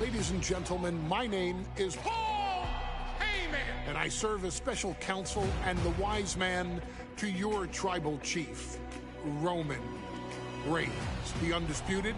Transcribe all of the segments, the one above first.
Ladies and gentlemen, my name is Paul Heyman, and I serve as special counsel and the wise man to your tribal chief, Roman Reigns, the undisputed,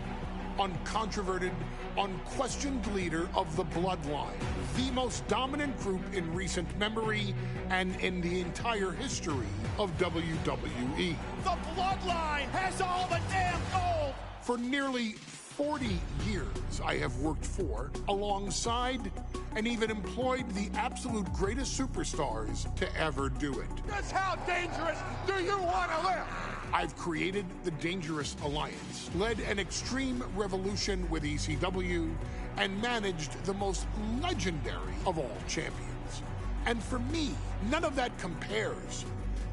uncontroverted, unquestioned leader of the Bloodline, the most dominant group in recent memory and in the entire history of WWE. The Bloodline has all the damn gold! For nearly 40 years, I have worked for, alongside, and even employed the absolute greatest superstars to ever do it. Just how dangerous do you want to live? I've created the Dangerous Alliance, led an extreme revolution with ECW, and managed the most legendary of all champions. And for me, none of that compares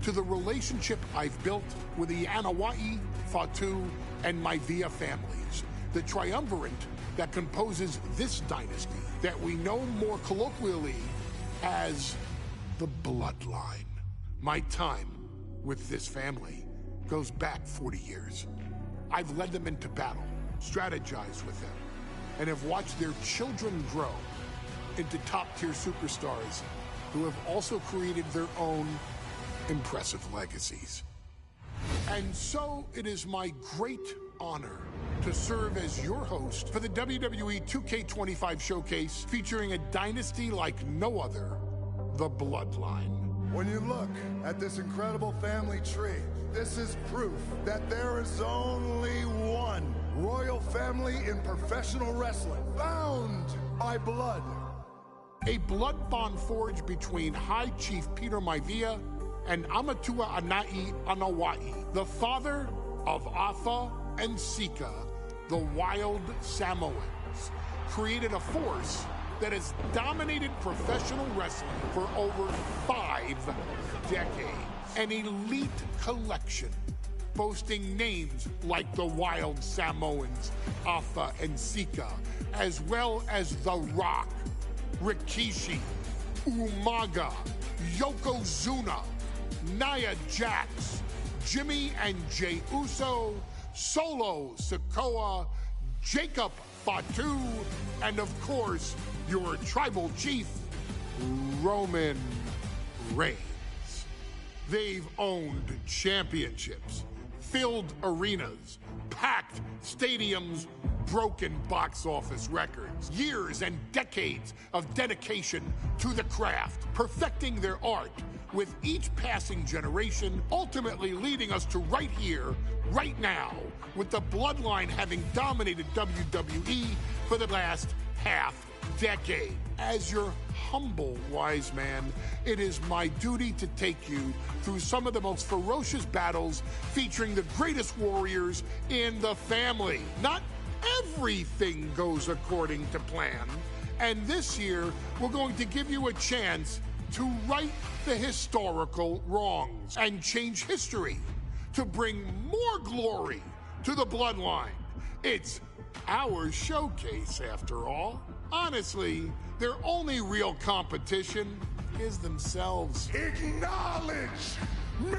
to the relationship I've built with the Anoa'i, Fatu, and Maivia families, the triumvirate that composes this dynasty that we know more colloquially as the Bloodline. My time with this family goes back 40 years. I've led them into battle, strategized with them, and have watched their children grow into top-tier superstars who have also created their own impressive legacies. And so it is my great honor to serve as your host for the WWE 2K25 showcase featuring a dynasty like no other, the Bloodline. When you look at this incredible family tree, this is proof that there is only one royal family in professional wrestling, bound by blood. A blood bond forged between High Chief Peter Maivia and Amatua Anai Anoa'i, the father of Afa and Sika, the wild Samoans, created a force that has dominated professional wrestling for over 5 decades. An elite collection boasting names like the Wild Samoans, Afa and Sika, as well as The Rock, Rikishi, Umaga, Yokozuna, Nia Jax, Jimmy and Jey Uso, Solo Sikoa, Jacob Fatu, and of course, your tribal chief, Roman Reigns. They've owned championships, filled arenas, packed stadiums, broken box office records, years and decades of dedication to the craft, perfecting their art with each passing generation, ultimately leading us to right here, right now, with the Bloodline having dominated WWE for the last half-decade. As your humble wise man, it is my duty to take you through some of the most ferocious battles featuring the greatest warriors in the family. Not everything goes according to plan, and this year we're going to give you a chance to right the historical wrongs and change history to bring more glory to the Bloodline. It's our showcase, after all. Honestly, their only real competition is themselves. Acknowledge me!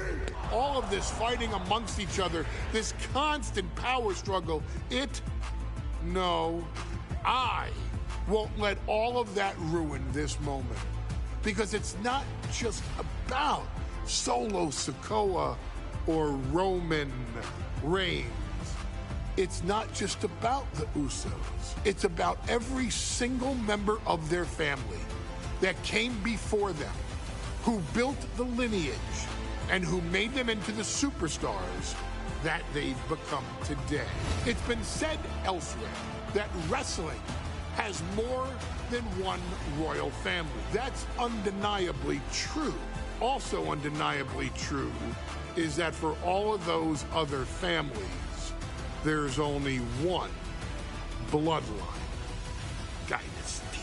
All of this fighting amongst each other, this constant power struggle, I won't let all of that ruin this moment. Because it's not just about Solo Sikoa or Roman Reigns. It's not just about the Usos. It's about every single member of their family that came before them, who built the lineage and who made them into the superstars that they've become today. It's been said elsewhere that wrestling has more than one royal family. That's undeniably true. Also undeniably true is that for all of those other families, there's only one Bloodline dynasty.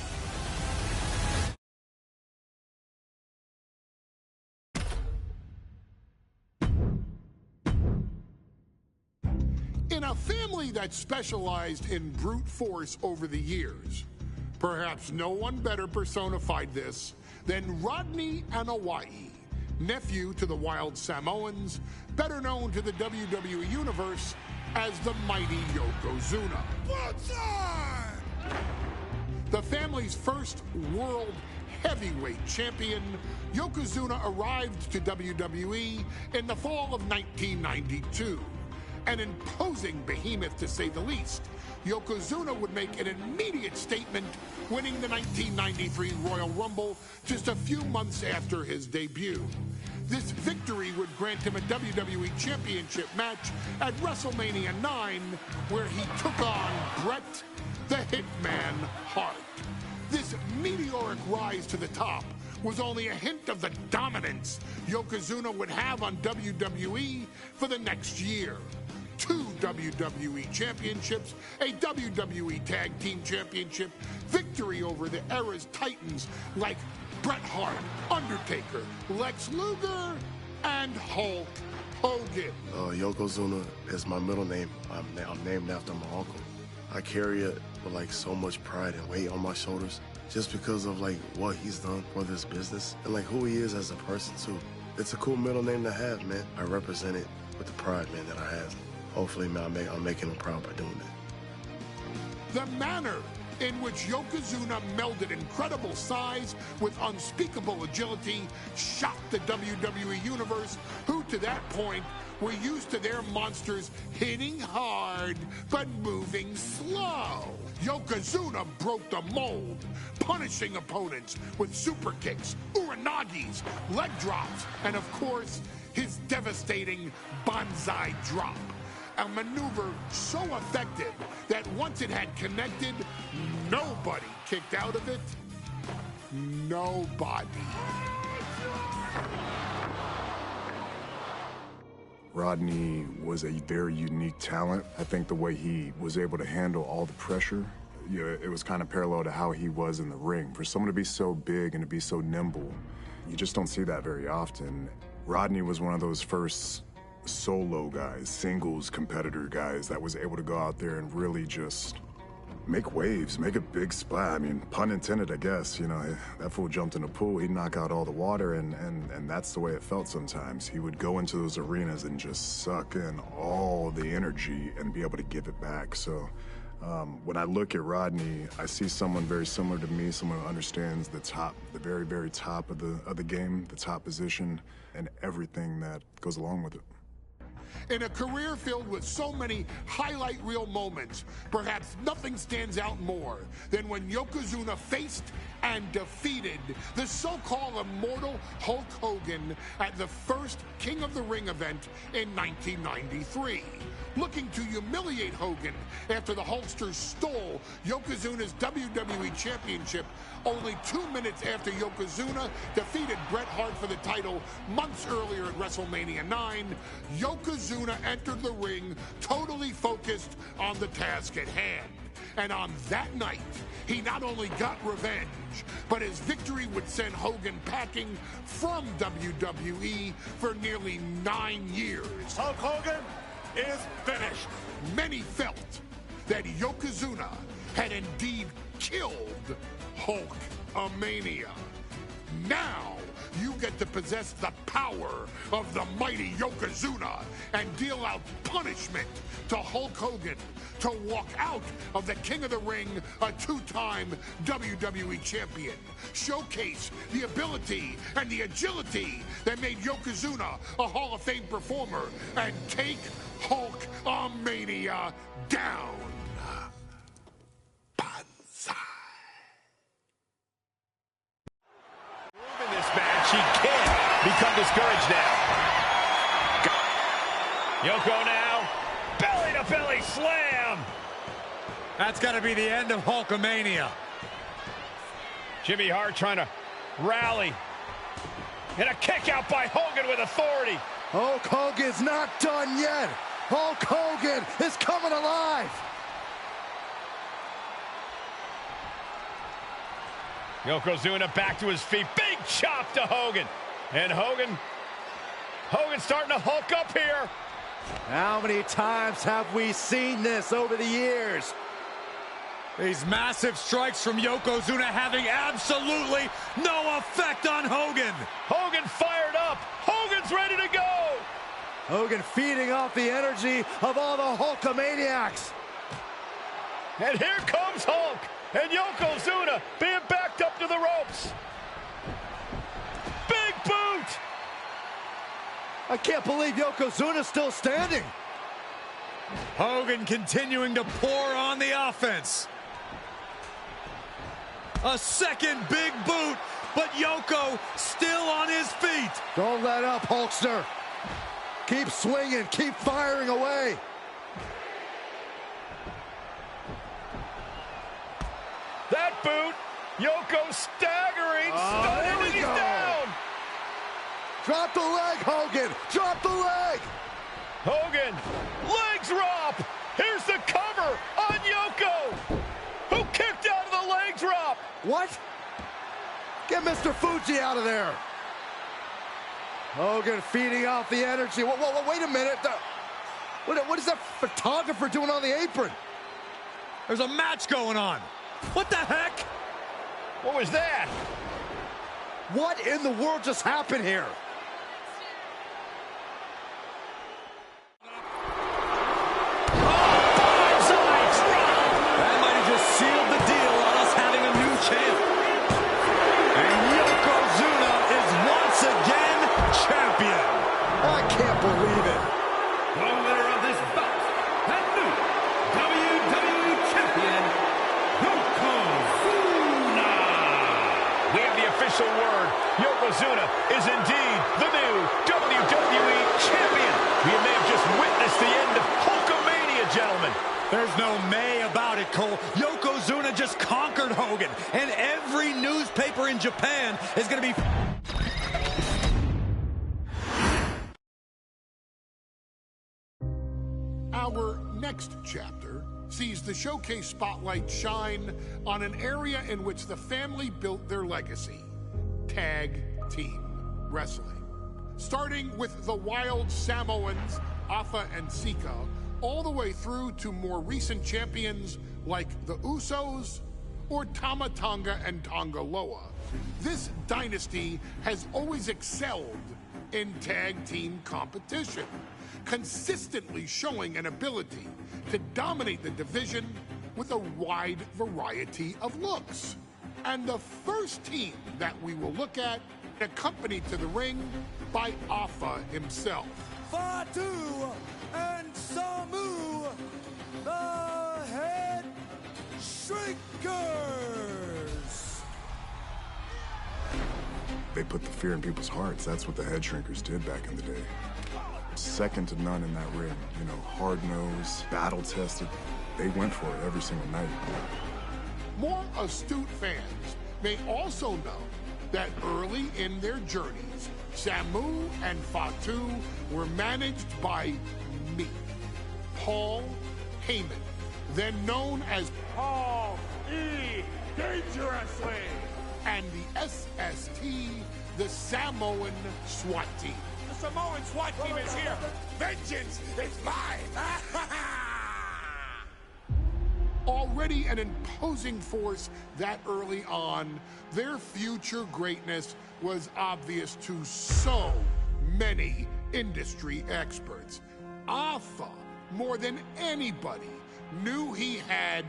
In a family that specialized in brute force over the years, perhaps no one better personified this than Rodney Anoa'i, nephew to the Wild Samoans, better known to the WWE Universe as the mighty Yokozuna. The family's first world heavyweight champion, Yokozuna arrived to WWE in the fall of 1992. An imposing behemoth, to say the least, Yokozuna would make an immediate statement, winning the 1993 Royal Rumble just a few months after his debut. This victory would grant him a WWE Championship match at WrestleMania 9, where he took on Bret the Hitman Hart. This meteoric rise to the top was only a hint of the dominance Yokozuna would have on WWE for the next year. 2 WWE championships, a WWE Tag Team Championship, victory over the era's titans like Bret Hart, Undertaker, Lex Luger, and Hulk Hogan. Yokozuna is my middle name. I'm named after my uncle. I carry it with like so much pride and weight on my shoulders just because of like what he's done for this business and like who he is as a person too. It's a cool middle name to have, man. I represent it with the pride, man, that I have. Hopefully, man, I'm making him proud by doing that. The manner in which Yokozuna melded incredible size with unspeakable agility shocked the WWE Universe, who to that point were used to their monsters hitting hard but moving slow. Yokozuna broke the mold, punishing opponents with super kicks, uranagis, leg drops, and of course, his devastating banzai drop. A maneuver so effective that once it had connected, nobody kicked out of it. Nobody. Rodney was a very unique talent. I think the way he was able to handle all the pressure, it was kind of parallel to how he was in the ring. For someone to be so big and to be so nimble, you just don't see that very often. Rodney was one of those first solo guys, singles competitor guys that was able to go out there and really just make waves, make a big splash. I mean, pun intended, I guess. You know, that fool jumped in a pool, he'd knock out all the water, and that's the way it felt sometimes. He would go into those arenas and just suck in all the energy and be able to give it back. So when I look at Rodney, I see someone very similar to me, someone who understands the top, the very, very top of the game, the top position, and everything that goes along with it. In a career filled with so many highlight reel moments, perhaps nothing stands out more than when Yokozuna faced and defeated the so-called immortal Hulk Hogan at the first King of the Ring event in 1993. Looking to humiliate Hogan after the Hulkster stole Yokozuna's WWE Championship only 2 minutes after Yokozuna defeated Bret Hart for the title months earlier at WrestleMania 9, Yokozuna entered the ring totally focused on the task at hand. And on that night, he not only got revenge, but his victory would send Hogan packing from WWE for nearly 9 years. Hulk Hogan is finished. Many felt that Yokozuna had indeed killed Hulkamania. Now you get to possess the power of the mighty Yokozuna and deal out punishment to Hulk Hogan to walk out of the King of the Ring, a 2-time WWE champion. Showcase the ability and the agility that made Yokozuna a Hall of Fame performer and take Hulkamania down. Banzai. In this match, he can't become discouraged now. Yoko now, belly-to-belly slam. That's got to be the end of Hulkamania. Jimmy Hart trying to rally. And a kick out by Hogan with authority. Hulk Hogan's not done yet. Hulk Hogan is coming alive. Yokozuna back to his feet. Big chop to Hogan. And Hogan's starting to hulk up here. How many times have we seen this over the years? These massive strikes from Yokozuna having absolutely no effect on Hogan. Hogan fired up. Hogan's ready to go. Hogan feeding off the energy of all the Hulkamaniacs. And here comes Hulk. And Yokozuna being backed up to the ropes. Big boot! I can't believe Yokozuna's still standing. Hogan continuing to pour on the offense. A second big boot, but Yoko still on his feet. Don't let up, Hulkster. Keep swinging, keep firing away. That boot, Yoko staggering, There we he's go. down. Drop the leg, Hogan. Drop the leg. Hogan, leg drop. Here's the cover on Yoko, who kicked out of the leg drop. What? Get Mr. Fuji out of there. Hogan feeding off the energy. Whoa, wait a minute. What is that photographer doing on the apron? There's a match going on. What the heck? What was that? What in the world just happened here? That might have just sealed the deal on us having a new champ. And Yokozuna is once again champion. I can't believe it. The winner of this bout, and new WWE Champion, Yokozuna. We have the official word. Yokozuna is indeed the new WWE Champion. We may have just witnessed the end of Hulkamania, gentlemen. There's no may about it, Cole. Yokozuna just conquered Hogan, and every newspaper in Japan is going to be... Our next chapter sees the showcase spotlight shine on an area in which the family built their legacy: tag team wrestling. Starting with the Wild Samoans, Afa and Sika, all the way through to more recent champions like the Usos or Tama Tonga and Tonga Loa. This dynasty has always excelled in tag team competition, consistently showing an ability to dominate the division with a wide variety of looks. And the first team that we will look at, accompanied to the ring by Afa himself. Fatu and Samu, the Head Shrinkers. They put the fear in people's hearts. That's what the Head Shrinkers did back in the day. Second to none in that ring. You know, hard-nosed, battle-tested. They went for it every single night. More astute fans may also know that early in their journeys, Samu and Fatu were managed by me, Paul Heyman, then known as Paul E. Dangerously, and the SST, the Samoan SWAT team. The Samoan SWAT team is here. Vengeance is mine. Already an imposing force that early on, their future greatness was obvious to so many industry experts. Afa, more than anybody, knew he had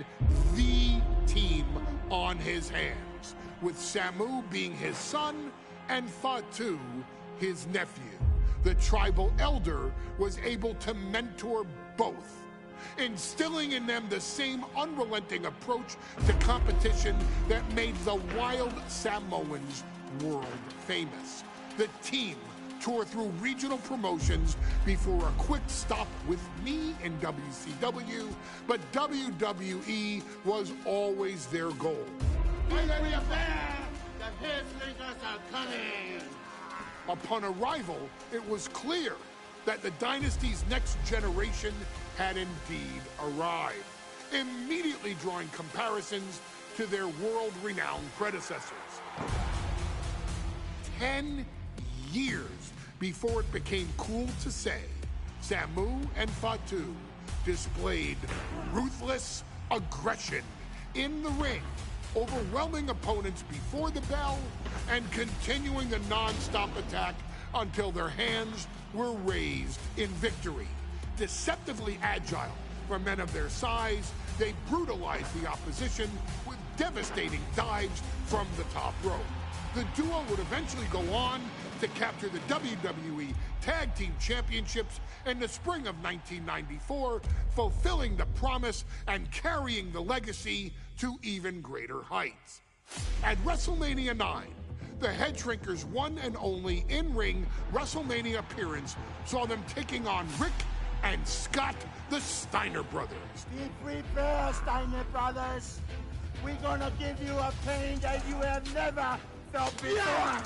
the team on his hands, with Samu being his son and Fatu his nephew. The tribal elder was able to mentor both, instilling in them the same unrelenting approach to competition that made the Wild Samoans world famous. The team toured through regional promotions before a quick stop with me in WCW, but WWE was always their goal. Upon arrival, it was clear that the dynasty's next generation had indeed arrived, immediately drawing comparisons to their world-renowned predecessors. 10 years before it became cool to say, Samu and Fatu displayed ruthless aggression in the ring, overwhelming opponents before the bell and continuing the non-stop attack until their hands were raised in victory. Deceptively agile for men of their size, they brutalized the opposition with devastating dives from the top rope. The duo would eventually go on to capture the WWE Tag Team Championships in the spring of 1994, fulfilling the promise and carrying the legacy to even greater heights. At WrestleMania 9, the Head Shrinkers' one and only in-ring WrestleMania appearance saw them taking on Rick and Scott, the Steiner brothers. Be prepared, Steiner brothers. We're gonna give you a pain that you have never felt before.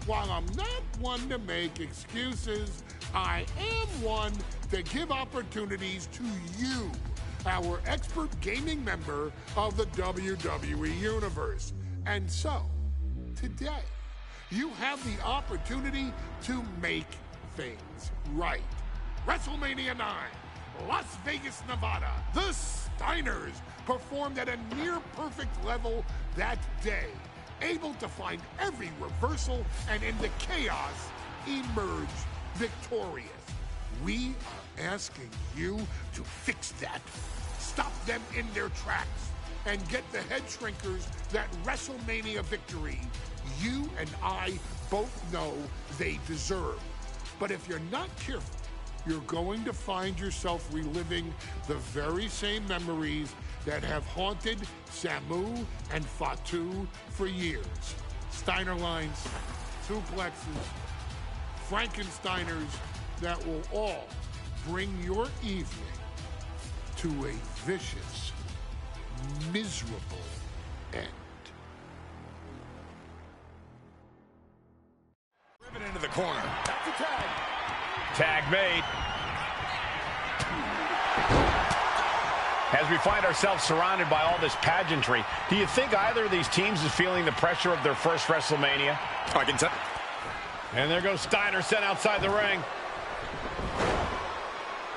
While I'm not one to make excuses, I am one to give opportunities to you, our expert gaming member of the WWE Universe. And so, today, you have the opportunity to make things right. WrestleMania 9, Las Vegas, Nevada. The Steiners performed at a near-perfect level that day, able to find every reversal and in the chaos emerge victorious. We are asking you to fix that. Stop them in their tracks and get the Head Shrinkers that WrestleMania victory you and I both know they deserve. But if you're not careful, you're going to find yourself reliving the very same memories that have haunted Samu and Fatu for years. Steiner lines, suplexes, Frankensteiners that will all bring your evening to a vicious, miserable end. Driven into the corner. That's a tag. Tag made. As we find ourselves surrounded by all this pageantry, do you think either of these teams is feeling the pressure of their first WrestleMania? I can tell. And there goes Steiner, sent outside the ring.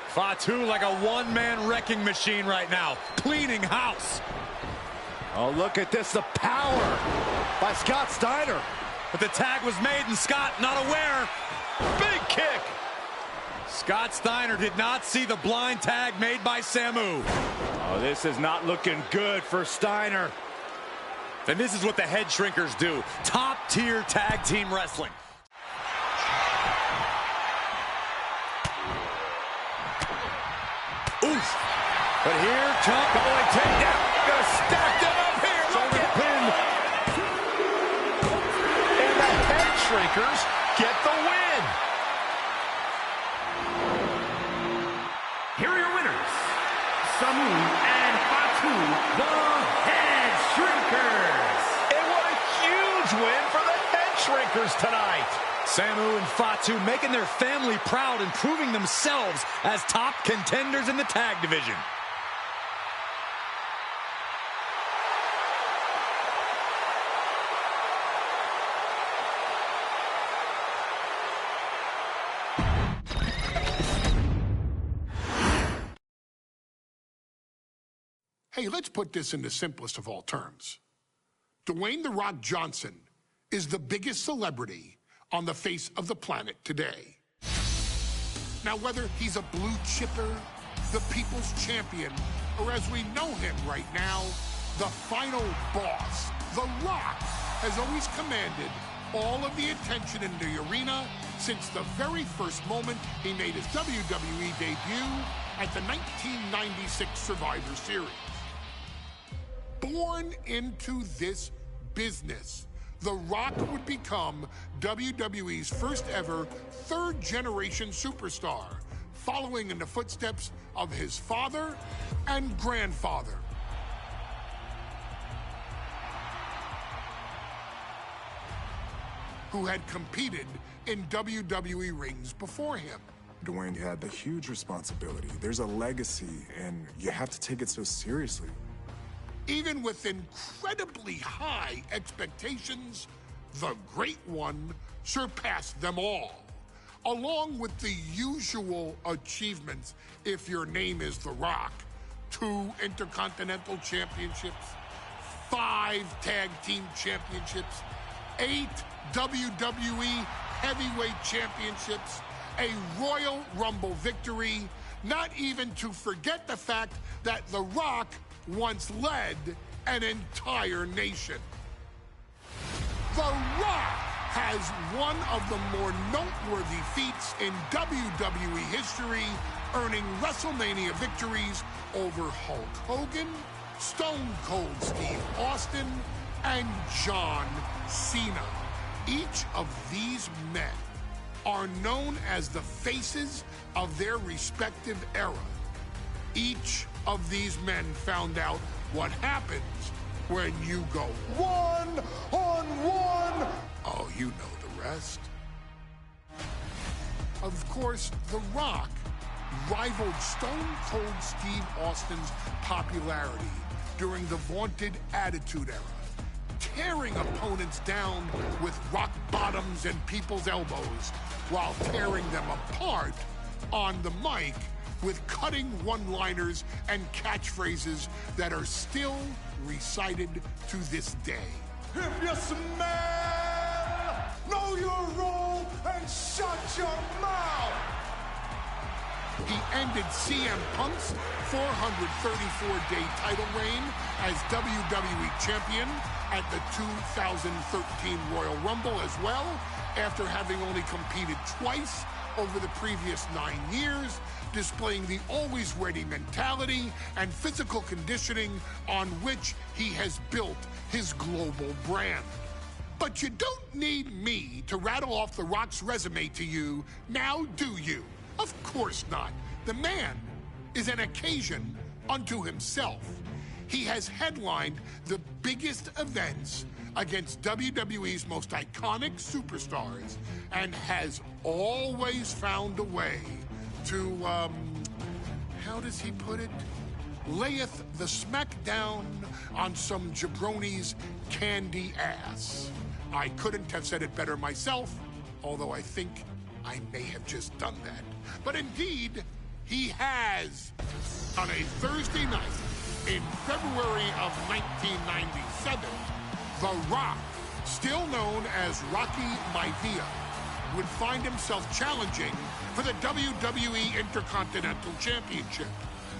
Fatu like a one-man wrecking machine right now, cleaning house. Oh, look at this, the power by Scott Steiner. But the tag was made and Scott not aware. Big kick. Scott Steiner did not see the blind tag made by Samu. Oh, this is not looking good for Steiner. And this is what the Head Shrinkers do. Top-tier tag team wrestling. Oof. But here, going takedown. Gonna stack them up here. Look at pin. And the Head Shrinkers get the win. Here are your winners, Samu and Fatu, the Head Shrinkers. And what a huge win for the Head Shrinkers tonight. Samu and Fatu making their family proud and proving themselves as top contenders in the tag division. Hey, let's put this in the simplest of all terms. Dwayne "The Rock" Johnson is the biggest celebrity on the face of the planet today. Now, whether he's a blue chipper, the people's champion, or as we know him right now, the final boss, The Rock has always commanded all of the attention in the arena since the very first moment he made his WWE debut at the 1996 Survivor Series. Born into this business, The Rock would become WWE's first ever third-generation superstar, following in the footsteps of his father and grandfather. Who had competed in WWE rings before him. Dwayne had the huge responsibility. There's a legacy, and you have to take it so seriously. Even with incredibly high expectations, the Great One surpassed them all, along with the usual achievements if your name is The Rock. 2 Intercontinental Championships, 5 Tag Team Championships, 8 WWE Heavyweight Championships, a Royal Rumble victory, not even to forget the fact that The Rock once led an entire nation. The Rock has one of the more noteworthy feats in WWE history, earning WrestleMania victories over Hulk Hogan, Stone Cold Steve Austin, and John Cena. Each of these men are known as the faces of their respective era. Each of these men found out what happens when you go one-on-one. Oh, you know the rest. Of course, The Rock rivaled Stone Cold Steve Austin's popularity during the vaunted Attitude Era, tearing opponents down with rock bottoms and people's elbows while tearing them apart on the mic with cutting one-liners and catchphrases that are still recited to this day. If you smell, know your role and shut your mouth. He ended CM Punk's 434-day title reign as WWE Champion at the 2013 Royal Rumble as well, after having only competed twice over the previous 9 years, displaying the always ready mentality and physical conditioning on which he has built his global brand. But you don't need me to rattle off The Rock's resume to you, now do you? Of course not. The man is an occasion unto himself. He has headlined the biggest events against WWE's most iconic superstars and has always found a way to, how does he put it? Layeth the smackdown on some jabroni's candy ass. I couldn't have said it better myself, although I think I may have just done that. But indeed, he has. On a Thursday night in February of 1997, The Rock, still known as Rocky Maivia, would find himself challenging for the WWE Intercontinental Championship.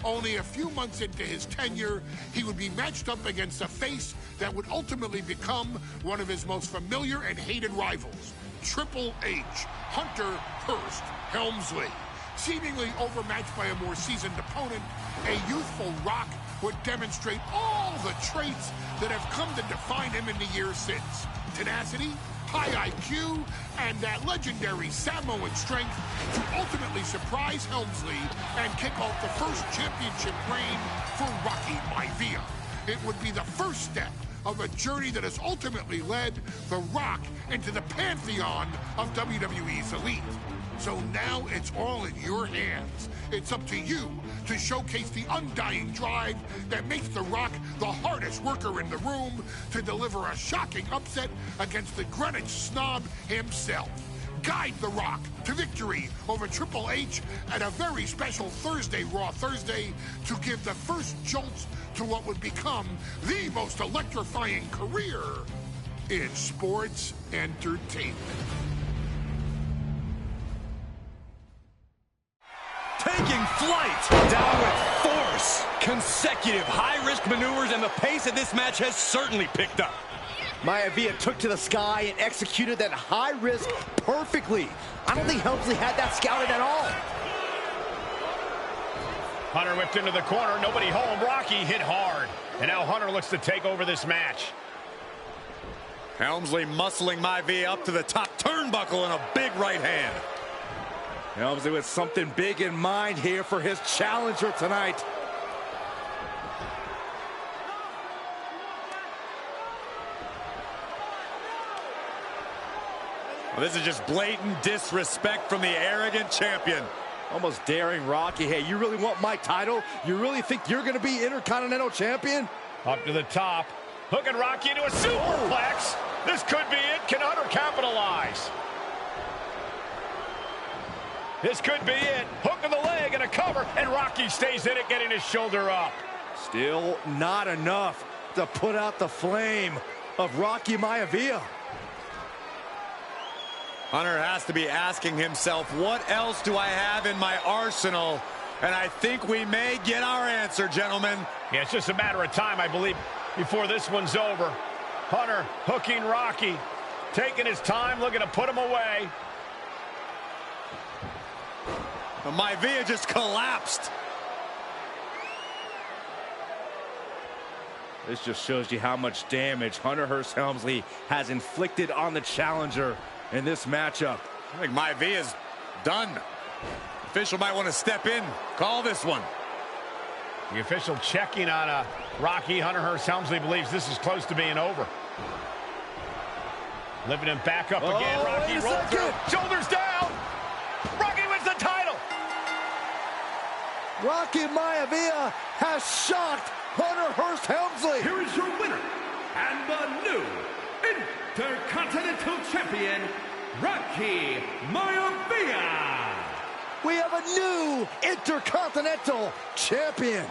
Only a few months into his tenure, he would be matched up against a face that would ultimately become one of his most familiar and hated rivals, Triple H, Hunter Hearst Helmsley. Seemingly overmatched by a more seasoned opponent, a youthful Rock would demonstrate all the traits that have come to define him in the years since. Tenacity, high IQ, and that legendary Samoan strength to ultimately surprise Helmsley and kick off the first championship reign for Rocky Maivia. It would be the first step of a journey that has ultimately led The Rock into the pantheon of WWE's elite. So now it's all in your hands. It's up to you to showcase the undying drive that makes The Rock the hardest worker in the room to deliver a shocking upset against the Greenwich snob himself. Guide The Rock to victory over Triple H at a very special Thursday, Raw Thursday, to give the first jolts to what would become the most electrifying career in sports entertainment. Taking flight, down with force. Consecutive high-risk maneuvers, and the pace of this match has certainly picked up. Maivia took to the sky and executed that high risk perfectly. I don't think Helmsley had that scouted at all. Hunter whipped into the corner, nobody home. Rocky hit hard. And now Hunter looks to take over this match. Helmsley muscling Maivia up to the top turnbuckle in a big right hand. Helmsley with something big in mind here for his challenger tonight. Well, this is just blatant disrespect from the arrogant champion. Almost daring Rocky. Hey, you really want my title? You really think you're going to be Intercontinental Champion? Up to the top. Hooking Rocky into a superplex. This could be it. Can Hunter capitalize? This could be it. Hook of the leg and a cover, and Rocky stays in it, getting his shoulder up. Still not enough to put out the flame of Rocky Maivia. Hunter has to be asking himself, what else do I have in my arsenal And I think we may get our answer, gentlemen. Yeah, it's just a matter of time, I believe, before this one's over. Hunter hooking Rocky, taking his time, looking to put him away. Maivia just collapsed. This just shows you how much damage Hunter Hearst Helmsley has inflicted on the challenger in this matchup. I think Maivia's done. Official might want to step in, call this one. The official checking on Rocky. Hunter Hearst Helmsley believes this is close to being over. Lifting him back up again. Rocky rolls through. Shoulders down. Rocky wins the title. Rocky Maivia has shocked Hunter Hearst Helmsley. Here is your winner and the new Intercontinental Champion, Rocky Maivia. We have a new Intercontinental Champion.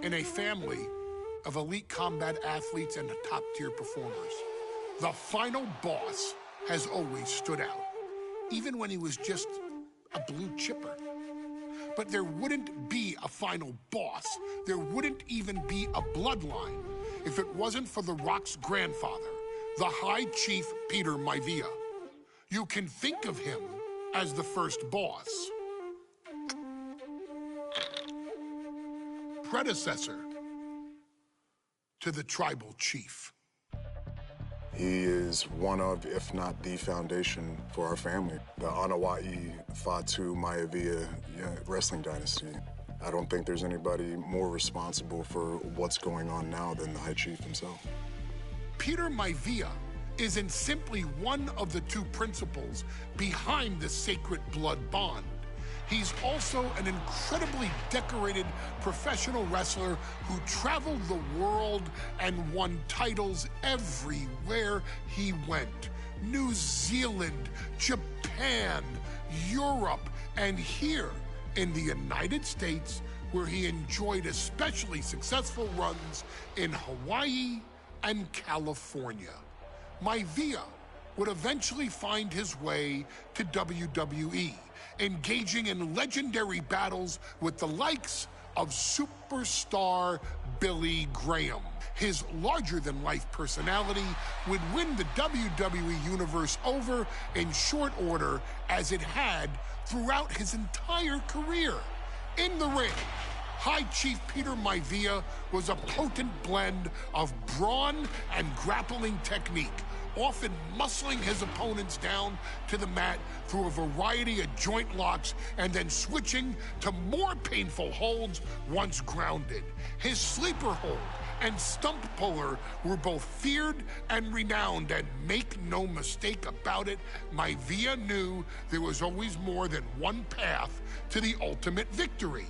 In a family of elite combat athletes and top-tier performers, the final boss has always stood out, even when he was just a blue chipper. But there wouldn't be a final boss. There wouldn't even be a bloodline if it wasn't for The Rock's grandfather, the High Chief Peter Maivia. You can think of him as the first boss. Predecessor to the tribal chief. He is one of, if not the foundation for our family. The Anoa'i Fatu Maivia wrestling dynasty. I don't think there's anybody more responsible for what's going on now than the High Chief himself. Peter Maivia isn't simply one of the two principals behind the sacred blood bond. He's also an incredibly decorated professional wrestler who traveled the world and won titles everywhere he went. New Zealand, Japan, Europe, and here in the United States, where he enjoyed especially successful runs in Hawaii and California. Maivia would eventually find his way to WWE, engaging in legendary battles with the likes of superstar Billy Graham. His larger-than-life personality would win the WWE Universe over in short order, as it had throughout his entire career. In the ring, High Chief Peter Maivia was a potent blend of brawn and grappling technique, often muscling his opponents down to the mat through a variety of joint locks and then switching to more painful holds once grounded. His sleeper hold and stump puller were both feared and renowned, and make no mistake about it, Maivia knew there was always more than one path to the ultimate victory.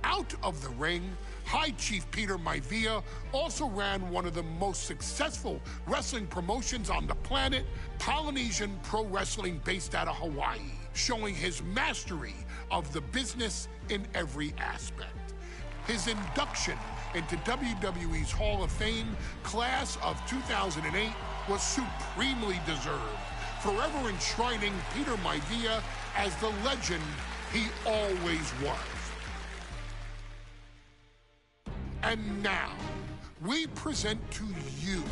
Out of the ring, High Chief Peter Maivia also ran one of the most successful wrestling promotions on the planet, Polynesian Pro Wrestling, based out of Hawaii, showing his mastery of the business in every aspect. His induction into WWE's Hall of Fame class of 2008 was supremely deserved, forever enshrining Peter Maivia as the legend he always was. And now, we present to you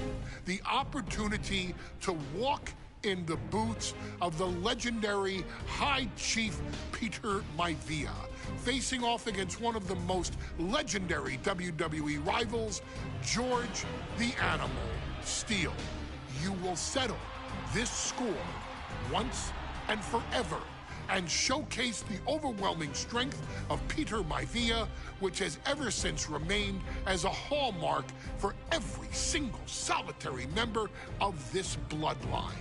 the opportunity to walk in the boots of the legendary High Chief Peter Maivia, facing off against one of the most legendary WWE rivals, George the Animal Steele. You will settle this score once and forever, and showcase the overwhelming strength of Peter Maivia, which has ever since remained as a hallmark for every single solitary member of this bloodline.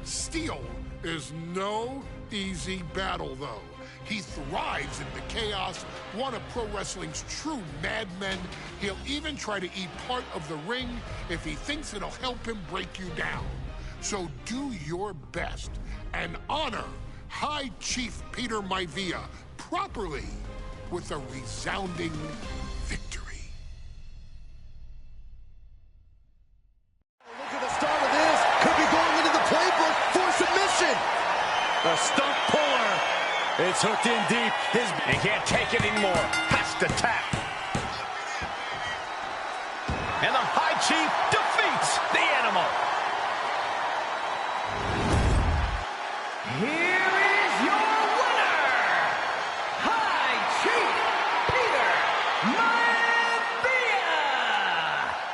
Steele is no easy battle, though. He thrives in the chaos, one of pro wrestling's true madmen. He'll even try to eat part of the ring if he thinks it'll help him break you down. So do your best and honor High Chief Peter Maivia properly with a resounding victory. It's hooked in deep. He can't take it anymore. Has to tap. And the High Chief defeats the Animal. Here is your winner, High Chief Peter Maivia.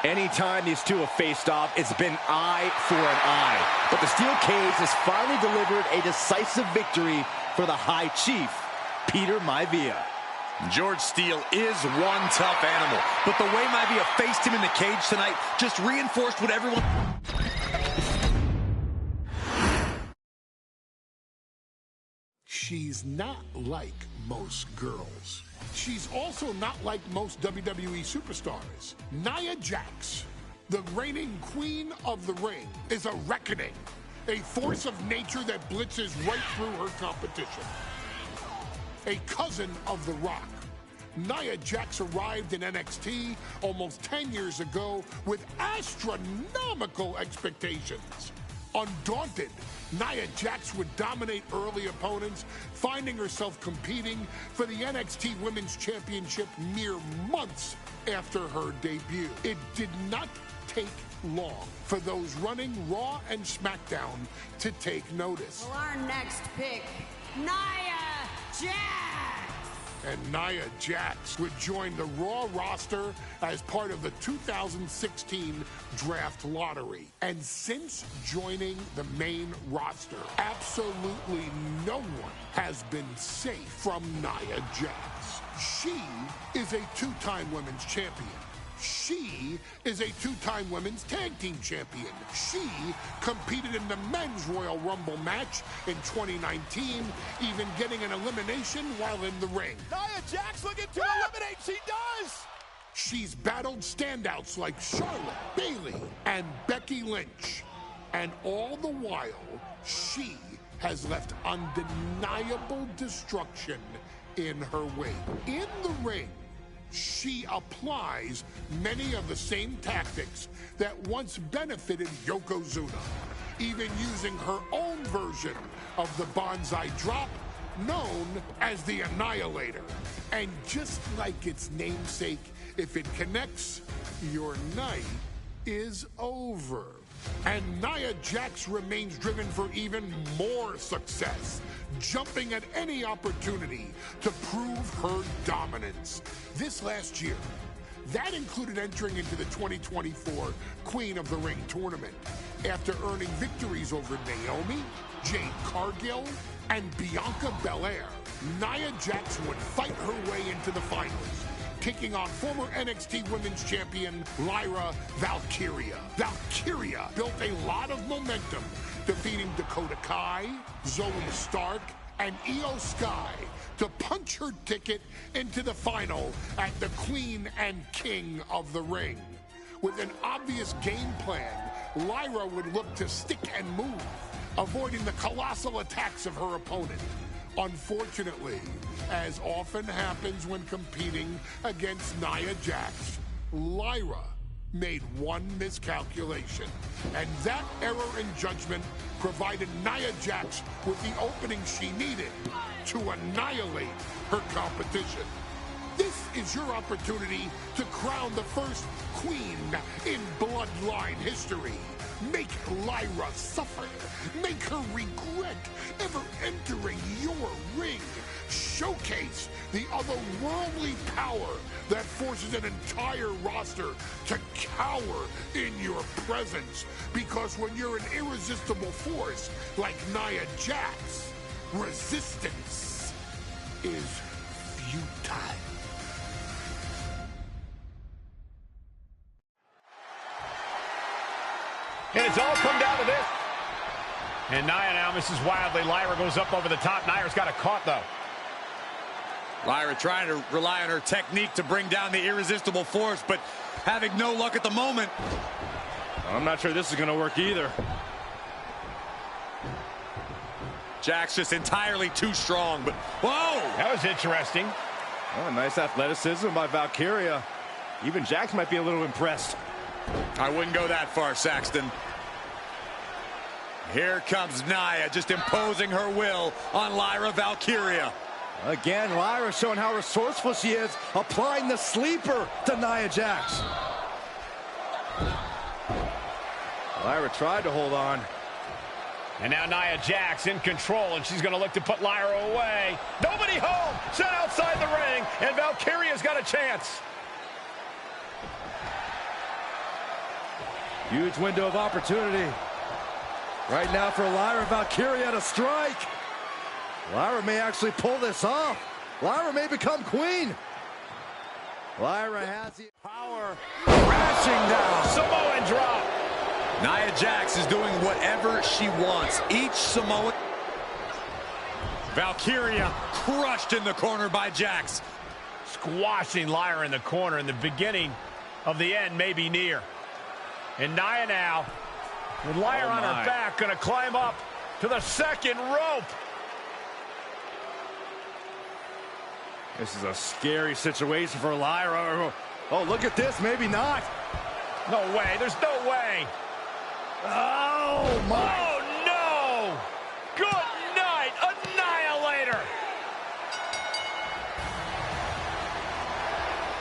Anytime these two have faced off, it's been eye for an eye. But the steel cage has finally delivered a decisive victory for the High Chief, Peter Maivia. George Steele is one tough animal, but the way Maivia faced him in the cage tonight just reinforced what everyone... She's not like most girls. She's also not like most WWE superstars. Nia Jax, the reigning queen of the ring, is a reckoning, a force of nature that blitzes right through her competition. A cousin of The Rock, Nia Jax arrived in NXT almost 10 years ago with astronomical expectations. Undaunted, Nia Jax would dominate early opponents, finding herself competing for the NXT Women's Championship mere months after her debut. It did not take long for those running Raw and SmackDown to take notice. Well, our next pick, Nia Jax. And Nia Jax would join the Raw roster as part of the 2016 draft lottery. And since joining the main roster, absolutely no one has been safe from Nia Jax. She is a two-time women's champion. She is a two-time women's tag team champion. She competed in the men's Royal Rumble match in 2019, even getting an elimination while in the ring. Nia Jax looking to eliminate. She does. She's battled standouts like Charlotte, Bayley, and Becky Lynch. And all the while, she has left undeniable destruction in her wake. In the ring, she applies many of the same tactics that once benefited Yokozuna, even using her own version of the Bonsai Drop, known as the Annihilator. And just like its namesake, if it connects, your night is over. And Nia Jax remains driven for even more success, jumping at any opportunity to prove her dominance. This last year, that included entering into the 2024 Queen of the Ring tournament after earning victories over Naomi, Jade Cargill, and Bianca Belair. Nia Jax would fight her way into the finals, taking on former NXT Women's Champion Lyra Valkyria. Valkyria built a lot of momentum, defeating Dakota Kai, Zoe Stark, and Io Sky to punch her ticket into the final at the Queen and King of the Ring. With an obvious game plan, Lyra would look to stick and move, avoiding the colossal attacks of her opponent. Unfortunately, as often happens when competing against Nia Jax, Lyra made one miscalculation, and that error in judgment provided Nia Jax with the opening she needed to annihilate her competition. This is your opportunity to crown the first queen in Bloodline history. Make Lyra suffer. Make her regret ever entering your ring. Showcase the otherworldly power that forces an entire roster to cower in your presence. Because when you're an irresistible force like Nia Jax, resistance is futile. And it's all come down to this. And Nia now misses wildly. Lyra goes up over the top. Nia's got it caught, though. Lyra trying to rely on her technique to bring down the irresistible force, but having no luck at the moment. I'm not sure this is going to work either. Jax just entirely too strong, but whoa! That was interesting. Oh, nice athleticism by Valkyria. Even Jax might be a little impressed. I wouldn't go that far, Saxton. Here comes Nia, just imposing her will on Lyra Valkyria. Again, Lyra showing how resourceful she is, applying the sleeper to Nia Jax. Lyra tried to hold on. And now Nia Jax in control, and she's going to look to put Lyra away. Nobody home, set outside the ring, and Valkyria's got a chance. Huge window of opportunity. Right now for Lyra, Valkyria to strike. Lyra may actually pull this off. Lyra may become queen. Lyra has the power. Crashing down. Samoan drop. Nia Jax is doing whatever she wants. Each Samoan. Valkyria crushed in the corner by Jax. Squashing Lyra in the corner, and the beginning of the end may be near. And Nia now, with Lyra on her back, going to climb up to the second rope. This is a scary situation for Lyra. Oh, look at this. Maybe not. No way. There's no way. Oh, my. Oh, no. Good night. Annihilator.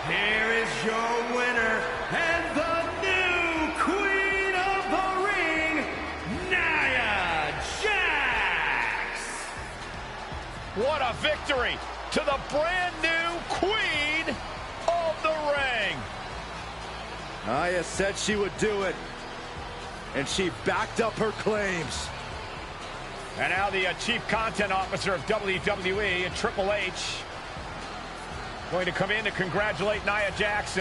Here is your winner and the new Queen of the Ring, Nia Jax. What a victory to the brand new Queen of the Ring. Nia said she would do it, and she backed up her claims. And now the Chief Content Officer of WWE and Triple H going to come in to congratulate Nia Jax,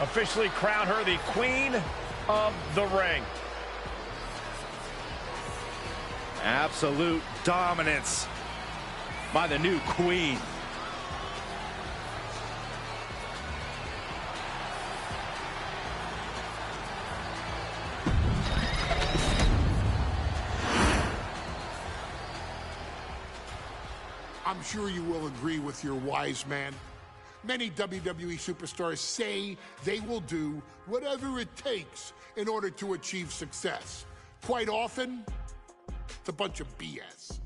officially crown her the Queen of the Ring. Absolute dominance by the new queen. I'm sure you will agree with your wise man. Many WWE superstars say they will do whatever it takes in order to achieve success. Quite often, it's a bunch of BS.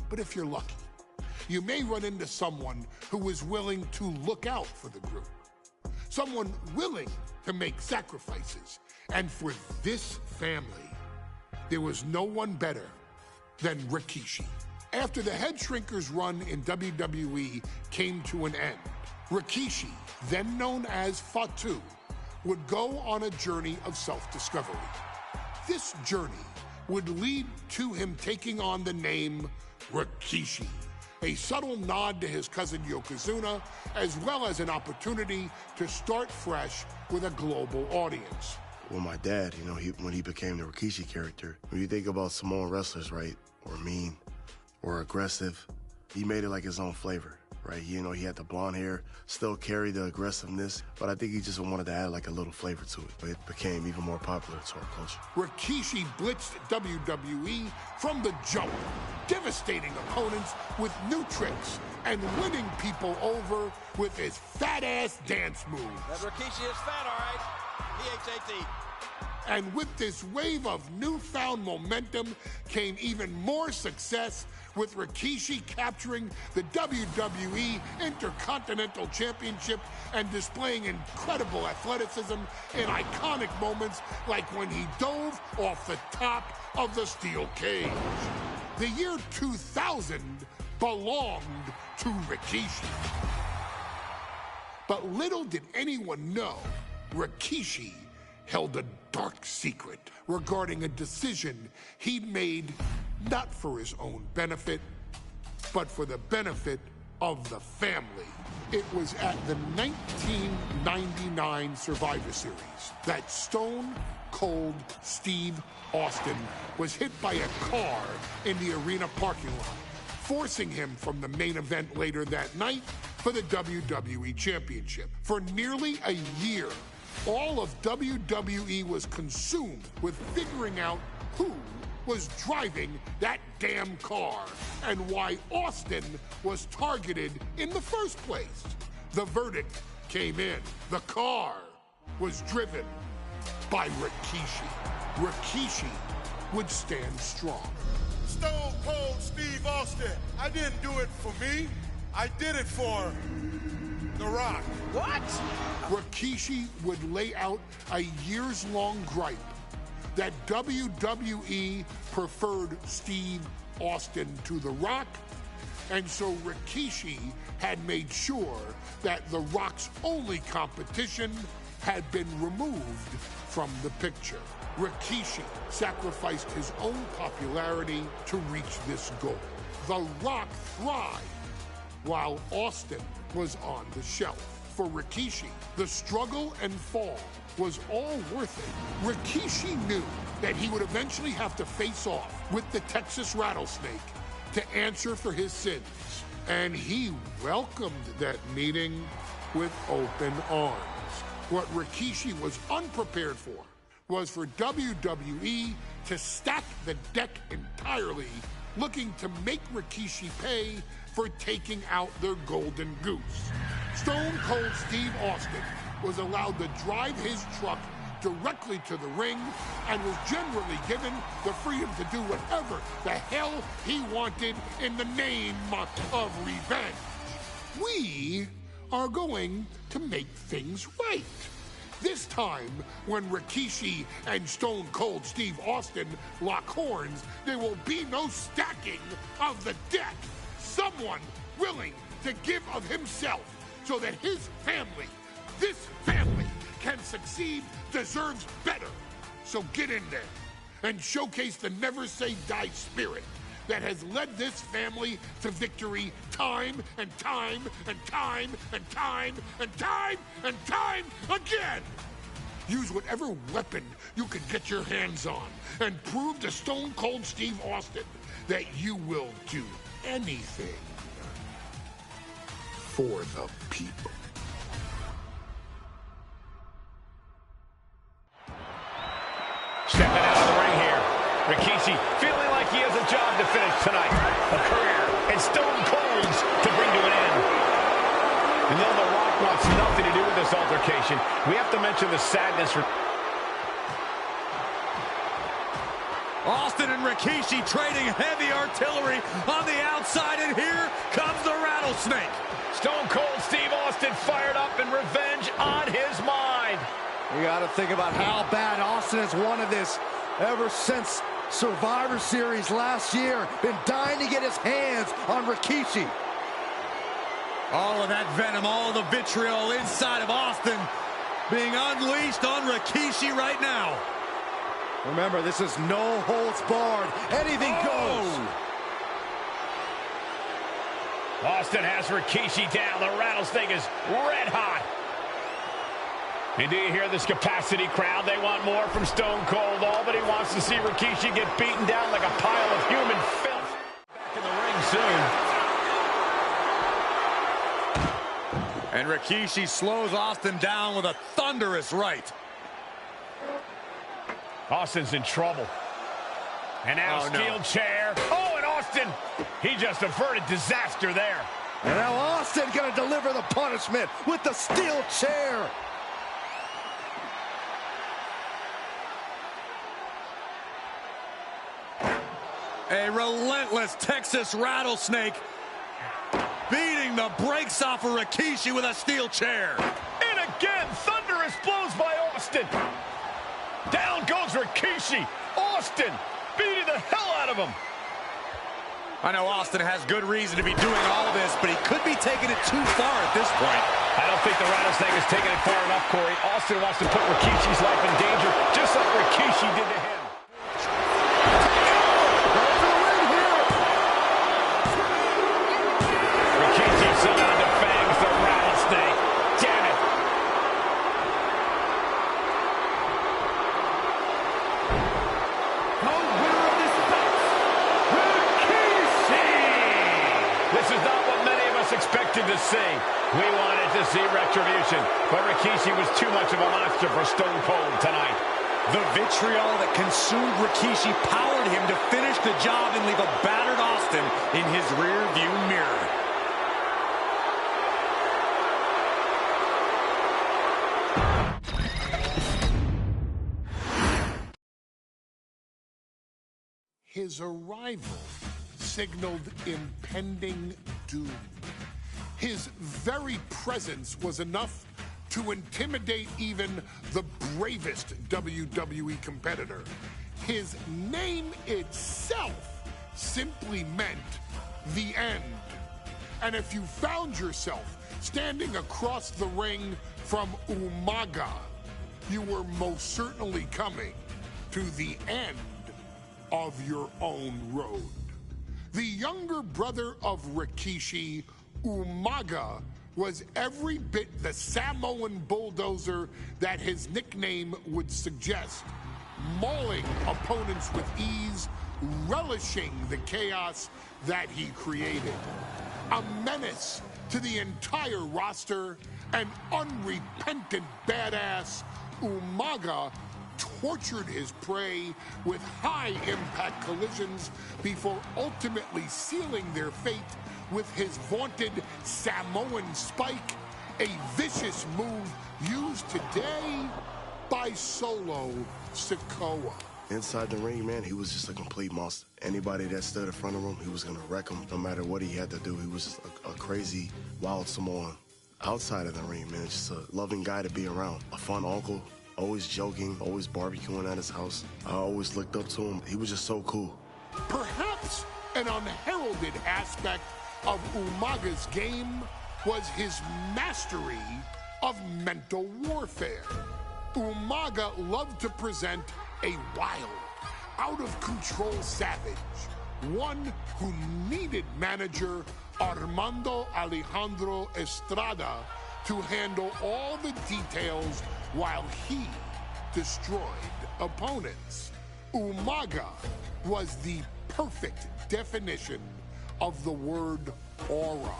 But if you're lucky, you may run into someone who is willing to look out for the group. Someone willing to make sacrifices. And for this family, there was no one better than Rikishi. After the Head Shrinkers run in WWE came to an end, Rikishi, then known as Fatu, would go on a journey of self-discovery. This journey would lead to him taking on the name Rikishi, a subtle nod to his cousin Yokozuna, as well as an opportunity to start fresh with a global audience. Well, my dad, when he became the Rikishi character, when you think about Samoan wrestlers, right, or mean, or aggressive, he made it like his own flavor, right? He had the blonde hair, still carried the aggressiveness, but I think he just wanted to add like a little flavor to it. But it became even more popular to our culture. Rikishi blitzed WWE from the jump, devastating opponents with new tricks and winning people over with his fat-ass dance moves. That Rikishi is fat, all right. P-H-A-T. And with this wave of newfound momentum came even more success, with Rikishi capturing the WWE Intercontinental Championship and displaying incredible athleticism in iconic moments like when he dove off the top of the steel cage. The year 2000 belonged to Rikishi. But little did anyone know, Rikishi held a dark secret regarding a decision he'd made not for his own benefit, but for the benefit of the family. It was at the 1999 Survivor Series that Stone Cold Steve Austin was hit by a car in the arena parking lot, forcing him from the main event later that night for the WWE Championship. For nearly a year, all of WWE was consumed with figuring out who was driving that damn car and why Austin was targeted in the first place. The verdict came in. The car was driven by Rikishi. Rikishi would stand strong. Stone Cold Steve Austin. I didn't do it for me. I did it for The Rock. What? Rikishi would lay out a years-long gripe that WWE preferred Steve Austin to The Rock, and so Rikishi had made sure that The Rock's only competition had been removed from the picture. Rikishi sacrificed his own popularity to reach this goal. The Rock thrived while Austin was on the shelf. For Rikishi, the struggle and fall was all worth it. Rikishi knew that he would eventually have to face off with the Texas Rattlesnake to answer for his sins, and he welcomed that meeting with open arms. What Rikishi was unprepared for was for WWE to stack the deck entirely, looking to make Rikishi pay for taking out their golden goose. Stone Cold Steve Austin was allowed to drive his truck directly to the ring and was generally given the freedom to do whatever the hell he wanted in the name of revenge. We are going to make things right. This time, when Rikishi and Stone Cold Steve Austin lock horns, there will be no stacking of the deck. Someone willing to give of himself so that his family, this family, can succeed, deserves better. So get in there and showcase the never say die spirit that has led this family to victory time and time and time and time and time and time again. Use whatever weapon you can get your hands on and prove to Stone Cold Steve Austin that you will do anything for the people. Stepping out of the ring here, Rikishi feeling like he has a job to finish tonight. A career and Stone Cold's to bring to an end. And though The Rock wants nothing to do with this altercation, we have to mention the sadness. Austin and Rikishi trading heavy artillery on the outside, and here comes the Rattlesnake. Stone Cold Steve Austin fired up and revenge on his mind. You got to think about how bad Austin has wanted this ever since Survivor Series last year. Been dying to get his hands on Rikishi. All of that venom, all the vitriol inside of Austin being unleashed on Rikishi right now. Remember, this is no holds barred. Anything goes. Austin has Rikishi down. The Rattlesnake is red hot. And do you hear this capacity crowd? They want more from Stone Cold. All but he wants to see Rikishi get beaten down like a pile of human filth. Back in the ring soon. And Rikishi slows Austin down with a thunderous right. Austin's in trouble. And now steel chair. Oh, and Austin, he just averted disaster there. And now Austin gonna deliver the punishment with the steel chair. A relentless Texas Rattlesnake beating the brakes off of Rikishi with a steel chair. And again, thunderous blows by Austin. Down goes Rikishi. Austin beating the hell out of him. I know Austin has good reason to be doing all this, but he could be taking it too far at this point. I don't think the Rattlesnake is taking it far enough, Corey. Austin wants to put Rikishi's life in danger, just like Rikishi did to him. Rikishi somehow defangs the Rattlesnake. Damn it. This is not what many of us expected to see. We wanted to see retribution, but Rikishi was too much of a monster for Stone Cold tonight. The vitriol that consumed Rikishi powered him to finish the job and leave a battered Austin in his rear-view mirror. His arrival signaled impending doom. His very presence was enough to intimidate even the bravest WWE competitor. His name itself simply meant the end. And if you found yourself standing across the ring from Umaga, you were most certainly coming to the end of your own road. The younger brother of Rikishi, Umaga, was every bit the Samoan bulldozer that his nickname would suggest, mauling opponents with ease, relishing the chaos that he created. A menace to the entire roster, an unrepentant badass, Umaga tortured his prey with high-impact collisions before ultimately sealing their fate with his vaunted Samoan spike, a vicious move used today by Solo Sikoa. Inside the ring, man, he was just a complete monster. Anybody that stood in front of him, he was going to wreck him no matter what he had to do. He was just a crazy, wild Samoan. Outside of the ring, man, just a loving guy to be around. A fun uncle, always joking, always barbecuing at his house. I always looked up to him. He was just so cool. Perhaps an unheralded aspect of Umaga's game was his mastery of mental warfare. Umaga loved to present a wild, out-of-control savage, one who needed manager Armando Alejandro Estrada to handle all the details while he destroyed opponents. Umaga was the perfect definition of the word aura.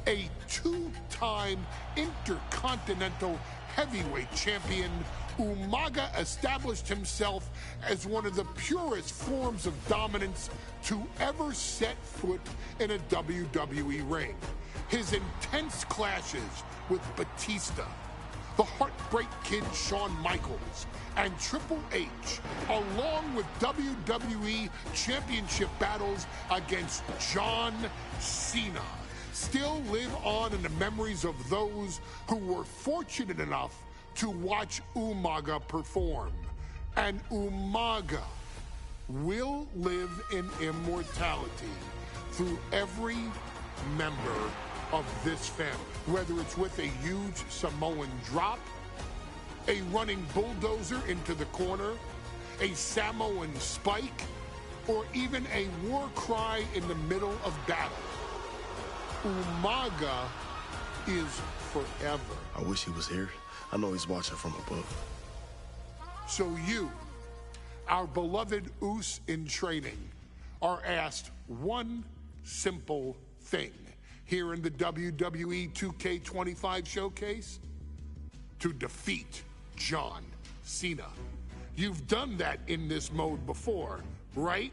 A two-time intercontinental heavyweight champion, Umaga established himself as one of the purest forms of dominance to ever set foot in a WWE ring. His intense clashes with Batista, the Heartbreak Kid Shawn Michaels, and Triple H, along with WWE Championship battles against John Cena, still live on in the memories of those who were fortunate enough to watch Umaga perform. And Umaga will live in immortality through every member of this family, whether it's with a huge Samoan drop, a running bulldozer into the corner, a Samoan spike, or even a war cry in the middle of battle. Umaga is forever. I wish he was here. I know he's watching from above. So you, our beloved Us in training, are asked one simple thing here in the WWE 2K25 showcase: to defeat John Cena. You've done that in this mode before, right?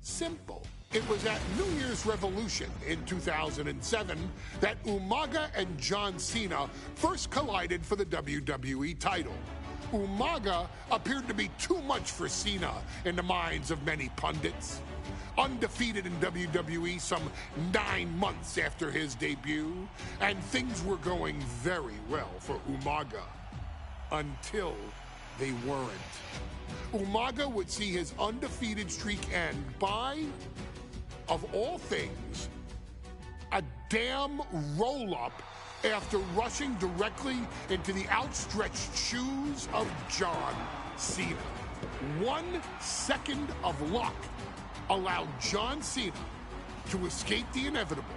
Simple. It was at New Year's Revolution in 2007 that Umaga and John Cena first collided for the WWE title. Umaga appeared to be too much for Cena in the minds of many pundits. Undefeated in WWE some 9 months after his debut, and things were going very well for Umaga. Until they weren't. Umaga would see his undefeated streak end by, of all things, a damn roll-up after rushing directly into the outstretched shoes of John Cena. 1 second of luck allowed John Cena to escape the inevitable,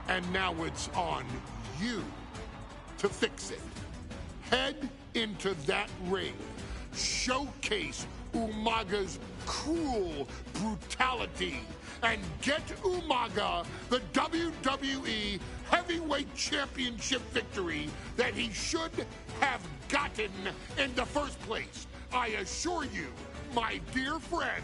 and now it's on you to fix it. Head into that ring. Showcase Umaga's cruel brutality and get Umaga the WWE Heavyweight Championship victory that he should have gotten in the first place. I assure you, my dear friend,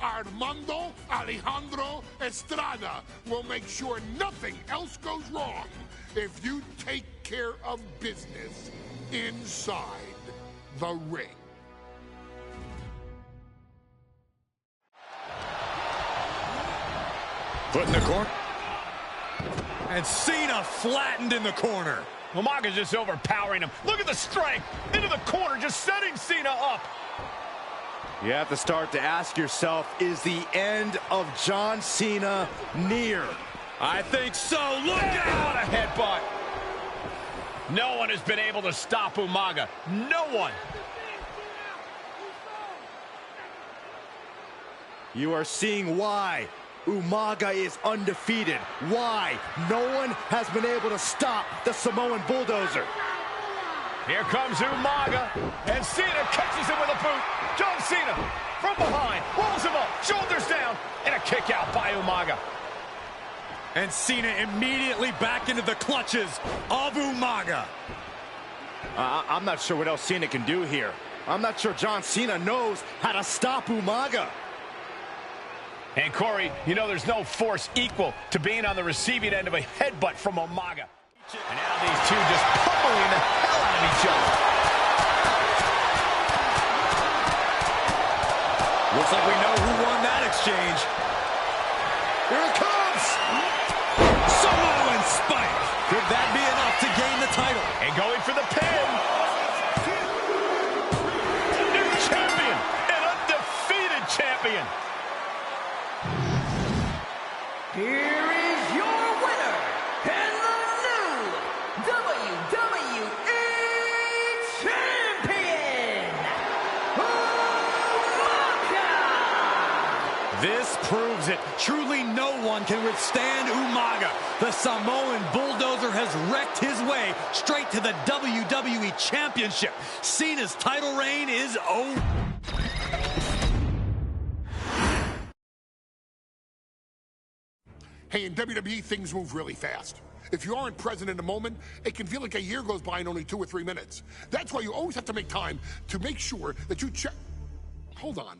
Armando Alejandro Estrada will make sure nothing else goes wrong if you take care of business inside the ring. Put in the corner. And Cena flattened in the corner. Umaga's just overpowering him. Look at the strength. Into the corner, just setting Cena up. You have to start to ask yourself, is the end of John Cena near? I think so. Look out! What a headbutt. No one has been able to stop Umaga. No one. You are seeing why Umaga is undefeated. Why no one has been able to stop the Samoan Bulldozer. Here comes Umaga, and Cena catches him with a boot. John Cena from behind, rolls him up, shoulders down, and a kick out by Umaga. And Cena immediately back into the clutches of Umaga. I'm not sure what else Cena can do here. I'm not sure John Cena knows how to stop Umaga. And Corey, you know there's no force equal to being on the receiving end of a headbutt from Umaga. And now these two just pummeling the hell out of each other. Looks like we know who won that exchange. Here it comes! Samoan Spike! Could that be enough to gain the title? And going for the pin. New champion, an undefeated champion. Here is your winner, and the new WWE Champion, Umaga! This proves it. Truly no one can withstand Umaga. The Samoan Bulldozer has wrecked his way straight to the WWE Championship. Cena's title reign is over. Hey, in WWE, things move really fast. If you aren't present in the moment, it can feel like a year goes by in only 2 or 3 minutes. That's why you always have to make time to make sure that you check. Hold on.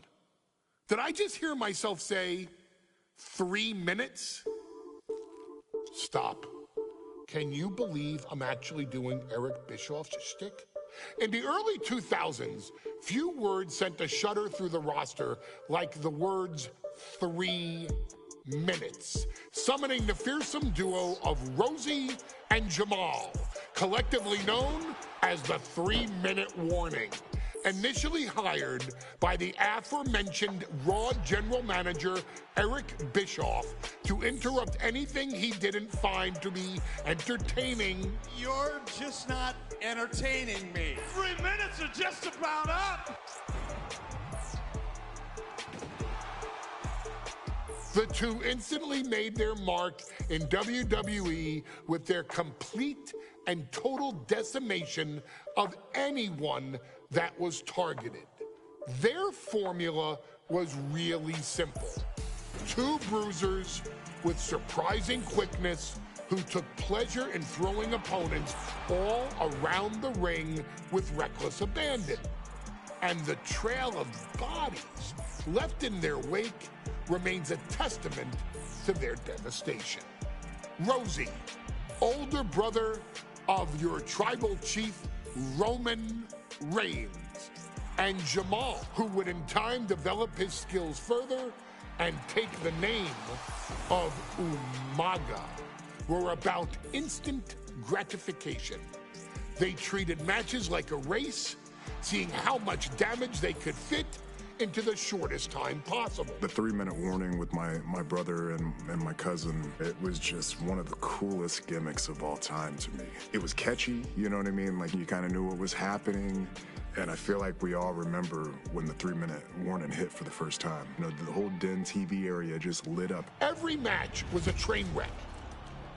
Did I just hear myself say 3 minutes? Stop. Can you believe I'm actually doing Eric Bischoff's shtick? In the early 2000s, few words sent a shudder through the roster like the words 3 minutes, summoning the fearsome duo of Rosie and Jamal, collectively known as the 3-minute warning. Initially hired by the aforementioned Raw general manager Eric Bischoff to interrupt anything he didn't find to be entertaining. You're just not entertaining me. 3 minutes are just about up. The two instantly made their mark in WWE with their complete and total decimation of anyone that was targeted. Their formula was really simple. 2 bruisers with surprising quickness who took pleasure in throwing opponents all around the ring with reckless abandon. And the trail of bodies left in their wake remains a testament to their devastation. Rosie, older brother of your tribal chief, Roman Reigns, and Jamal, who would in time develop his skills further and take the name of Umaga, were about instant gratification. They treated matches like a race, seeing how much damage they could fit into the shortest time possible. The 3-minute warning with my brother and my cousin, it was just one of the coolest gimmicks of all time to me. It was catchy, you know what I mean? Like, you kind of knew what was happening. And I feel like we all remember when the 3-minute warning hit for the first time. You know, the whole Den TV area just lit up. Every match was a train wreck,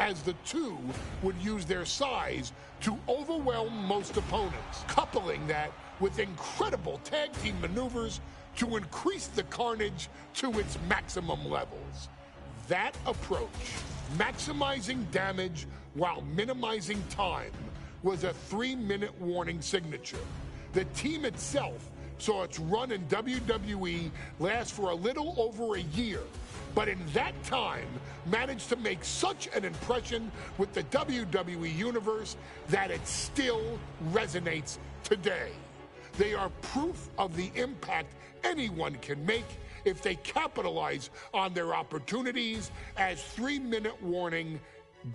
as the two would use their size to overwhelm most opponents, coupling that with incredible tag team maneuvers to increase the carnage to its maximum levels. That approach, maximizing damage while minimizing time, was a 3-minute warning signature. The team itself saw its run in WWE last for a little over a year, but in that time managed to make such an impression with the WWE Universe that it still resonates today. They are proof of the impact anyone can make if they capitalize on their opportunities, as 3-minute warning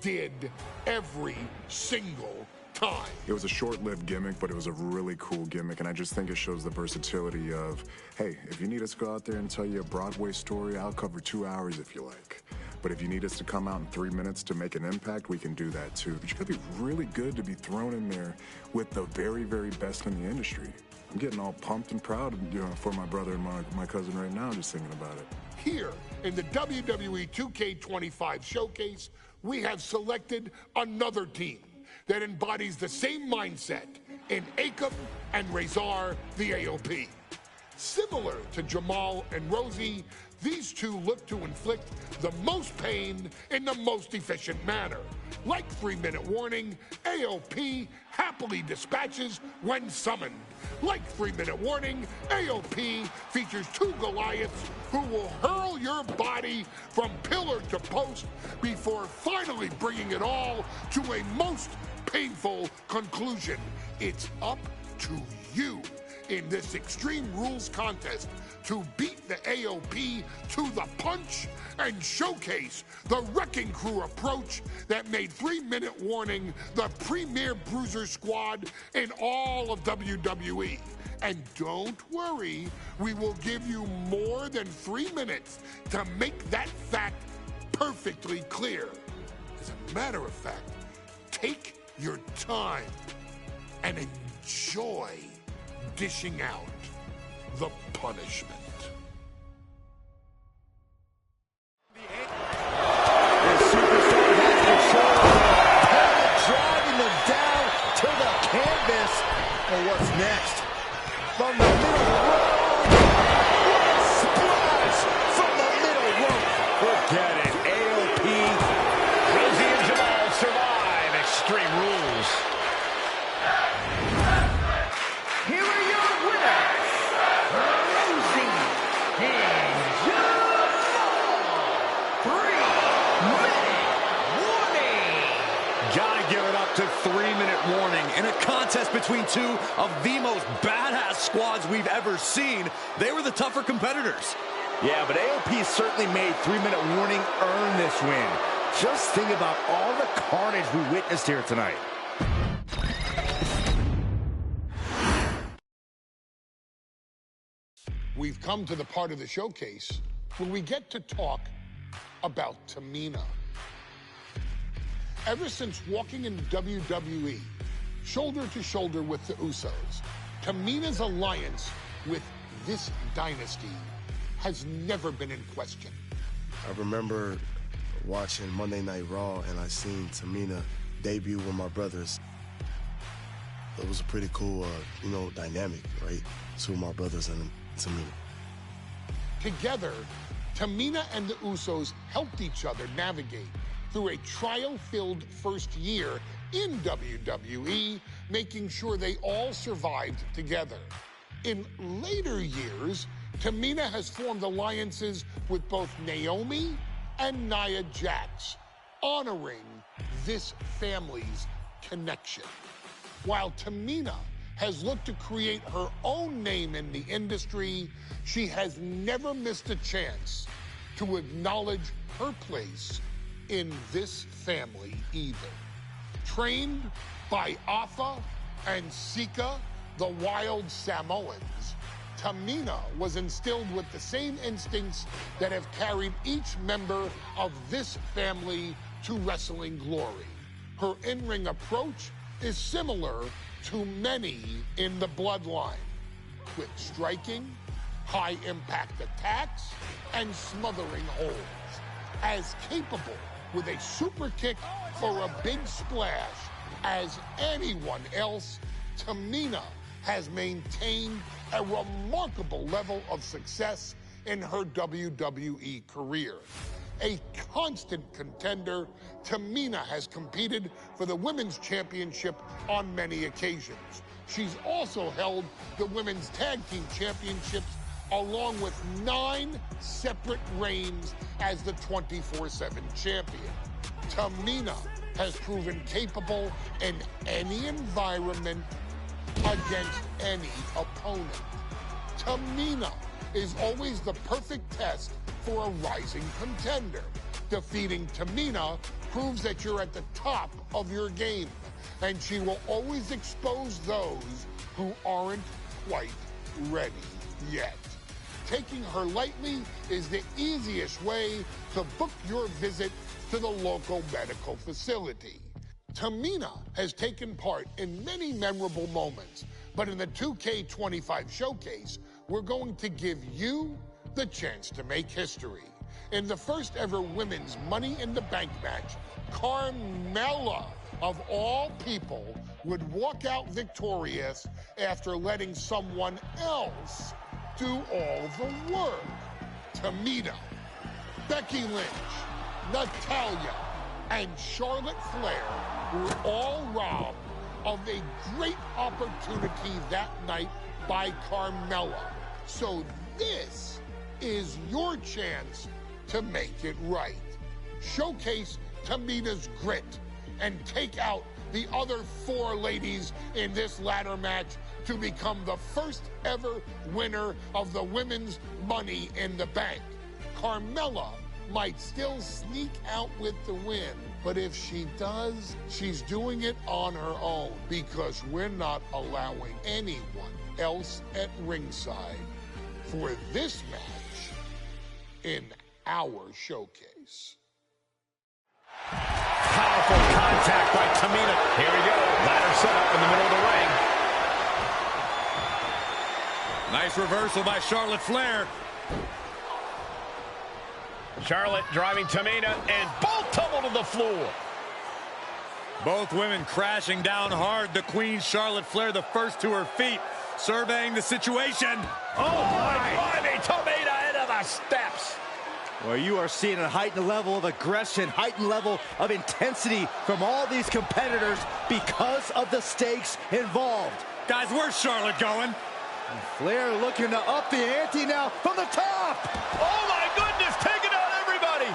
did every single time. It was a short-lived gimmick, but it was a really cool gimmick, and I just think it shows the versatility of, hey, if you need us to go out there and tell you a Broadway story, I'll cover 2 hours if you like. But if you need us to come out in 3 minutes to make an impact, we can do that too. But you gotta be really good to be thrown in there with the very, very best in the industry. I'm getting all pumped and proud, for my brother and my cousin right now, just thinking about it. Here in the WWE 2K25 showcase, we have selected another team that embodies the same mindset in Akam and Razor, the AOP. Similar to Jamal and Rosie, these two look to inflict the most pain in the most efficient manner. Like 3-minute warning, AOP happily dispatches when summoned. Like 3-minute warning, AOP features 2 Goliaths who will hurl your body from pillar to post before finally bringing it all to a most painful conclusion. It's up to you in this Extreme Rules contest to beat the AOP to the punch and showcase the Wrecking Crew approach that made 3-minute warning the premier bruiser squad in all of WWE. And don't worry, we will give you more than 3 minutes to make that fact perfectly clear. As a matter of fact, take your time and enjoy dishing out the punishment. The superstar has control. Driving them down to the canvas. And what's next? From the middle rope. What a splash from the middle rope. Forget it. AOP, Rosie and Jamal survive Extreme Rules. Here are your winners, Rosie and Jamal. 3-minute warning. Gotta give it up to 3-minute warning. In a contest between 2 of the most badass squads we've ever seen, they were the tougher competitors. Yeah, but AOP certainly made 3-minute warning earn this win. Just think about all the carnage we witnessed here tonight. We've come to the part of the showcase where we get to talk about Tamina. Ever since walking in WWE, shoulder to shoulder with the Usos, Tamina's alliance with this dynasty has never been in question. I remember watching Monday Night Raw, and I seen Tamina debut with my brothers. It was a pretty cool, dynamic, right? 2 of my brothers and Tamina. Together, Tamina and the Usos helped each other navigate through a trial-filled first year in WWE, making sure they all survived together. In later years, Tamina has formed alliances with both Naomi and Nia Jax, honoring this family's connection. While Tamina has looked to create her own name in the industry, she has never missed a chance to acknowledge her place in this family either. Trained by Afa and Sika, the wild Samoans, Tamina was instilled with the same instincts that have carried each member of this family to wrestling glory. Her in-ring approach is similar to many in the Bloodline. Quick striking, high-impact attacks, and smothering holds. As capable with a super kick or a big splash as anyone else, Tamina has maintained a remarkable level of success in her WWE career. A constant contender, Tamina has competed for the Women's Championship on many occasions. She's also held the Women's Tag Team Championships along with 9 separate reigns as the 24/7 champion. Tamina has proven capable in any environment against any opponent. Tamina is always the perfect test for a rising contender. Defeating Tamina proves that you're at the top of your game, and she will always expose those who aren't quite ready yet. Taking her lightly is the easiest way to book your visit to the local medical facility. Tamina has taken part in many memorable moments, but in the 2K25 showcase, we're going to give you the chance to make history. In the first ever women's Money in the Bank match, Carmella, of all people, would walk out victorious after letting someone else do all the work. Tamina, Becky Lynch, Natalya, and Charlotte Flair were all robbed of a great opportunity that night by Carmella. So this is your chance to make it right. Showcase Tamina's grit and take out the other 4 ladies in this ladder match to become the first ever winner of the women's Money in the Bank. Carmella might still sneak out with the win, but if she does, she's doing it on her own, because we're not allowing anyone else at ringside for this match in our showcase. Powerful contact by Tamina. Here we go. Ladder set up in the middle of the ring. Nice reversal by Charlotte Flair. Charlotte driving Tamina, and both tumble to the floor. Both women crashing down hard. The Queen, Charlotte Flair, the first to her feet, surveying the situation. Oh, my. Climbing Tamina into the steps. Well, you are seeing a heightened level of aggression, heightened level of intensity from all these competitors because of the stakes involved. Guys, where's Charlotte going? And Flair looking to up the ante now from the top. Oh, my goodness, taking out everybody.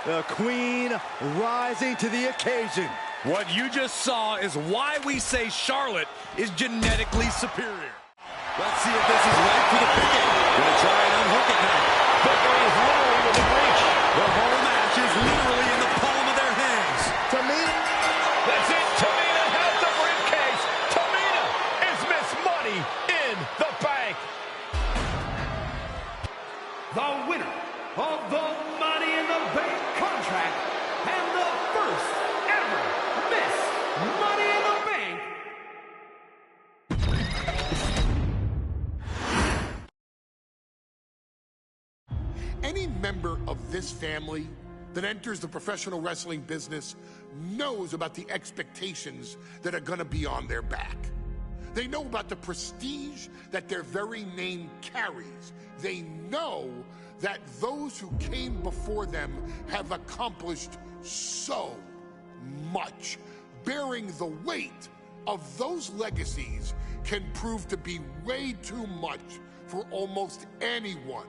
The Queen rising to the occasion. What you just saw is why we say Charlotte is genetically superior. Let's see if this is right for the picking. Gonna try and unhook it now. Victory is literally within reach. The whole match is literally in the palm of their hands. Tamina. That's it. Tamina has the briefcase. Tamina is Miss Money in the Bank. The winner of the Money in the Bank contract and the first ever Miss Money in the Bank. Any member of this family that enters the professional wrestling business knows about the expectations that are going to be on their back. They know about the prestige that their very name carries. They know that those who came before them have accomplished so much. Bearing the weight of those legacies can prove to be way too much for almost anyone.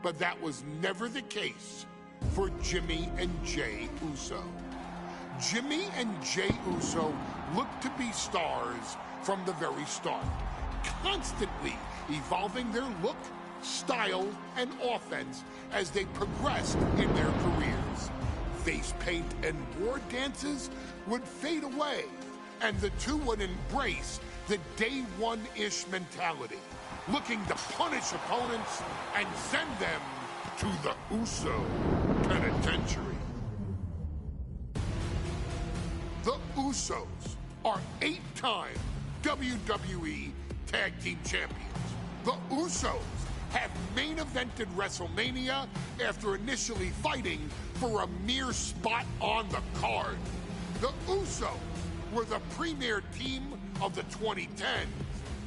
But that was never the case for Jimmy and Jey Uso. Jimmy and Jey Uso looked to be stars from the very start, constantly evolving their look, style, and offense as they progressed in their careers. Face paint and war dances would fade away, and the two would embrace the day one-ish mentality, looking to punish opponents and send them to the Uso penitentiary. The Usos are 8-time WWE Tag Team Champions. The Usos have main evented WrestleMania after initially fighting for a mere spot on the card. The Usos were the premier team of the 2010s.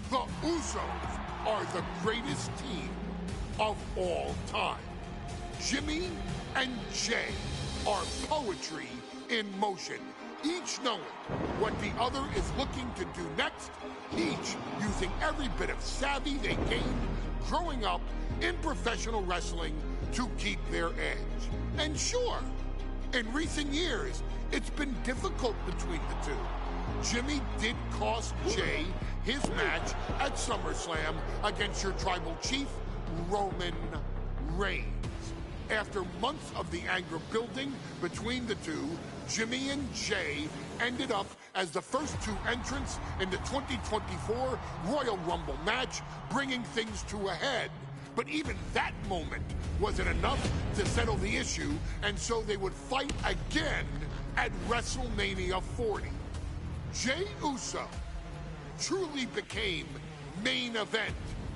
The Usos are the greatest team of all time. Jimmy and Jey are poetry in motion, each knowing what the other is looking to do next, each using every bit of savvy they gained growing up in professional wrestling to keep their edge. And sure, in recent years, it's been difficult between the two. Jimmy did cost Jay his match at SummerSlam against your tribal chief, Roman Reigns. After months of the anger building between the two, Jimmy and Jay ended up as the first two entrants in the 2024 Royal Rumble match, bringing things to a head. But even that moment wasn't enough to settle the issue, and so they would fight again at WrestleMania 40. Jey Uso truly became main event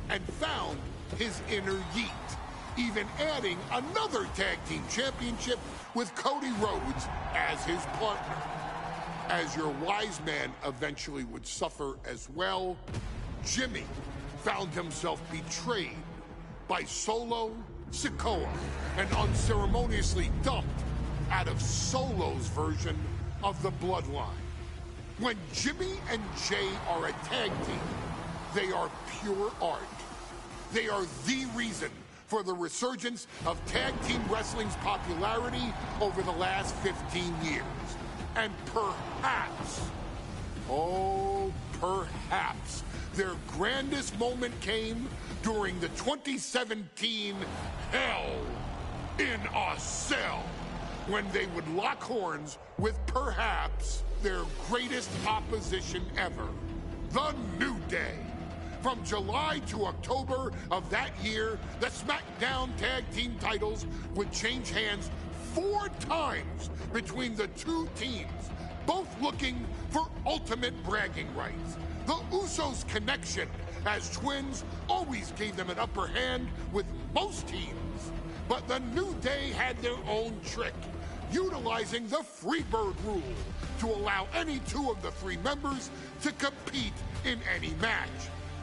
and found his inner yeet, even adding another tag team championship with Cody Rhodes as his partner. As your wise man eventually would suffer as well, Jimmy found himself betrayed by Solo Sikoa and unceremoniously dumped out of Solo's version of the Bloodline. When Jimmy and Jay are a tag team, they are pure art. They are the reason for the resurgence of tag team wrestling's popularity over the last 15 years. And perhaps, oh, perhaps, their grandest moment came during the 2017 Hell in a Cell, when they would lock horns with perhaps their greatest opposition ever, The New Day. From July to October of that year, the SmackDown Tag Team titles would change hands 4 times between the two teams, both looking for ultimate bragging rights. The Usos' connection as twins always gave them an upper hand with most teams. But the New Day had their own trick, utilizing the Freebird rule to allow any 2 of the 3 members to compete in any match.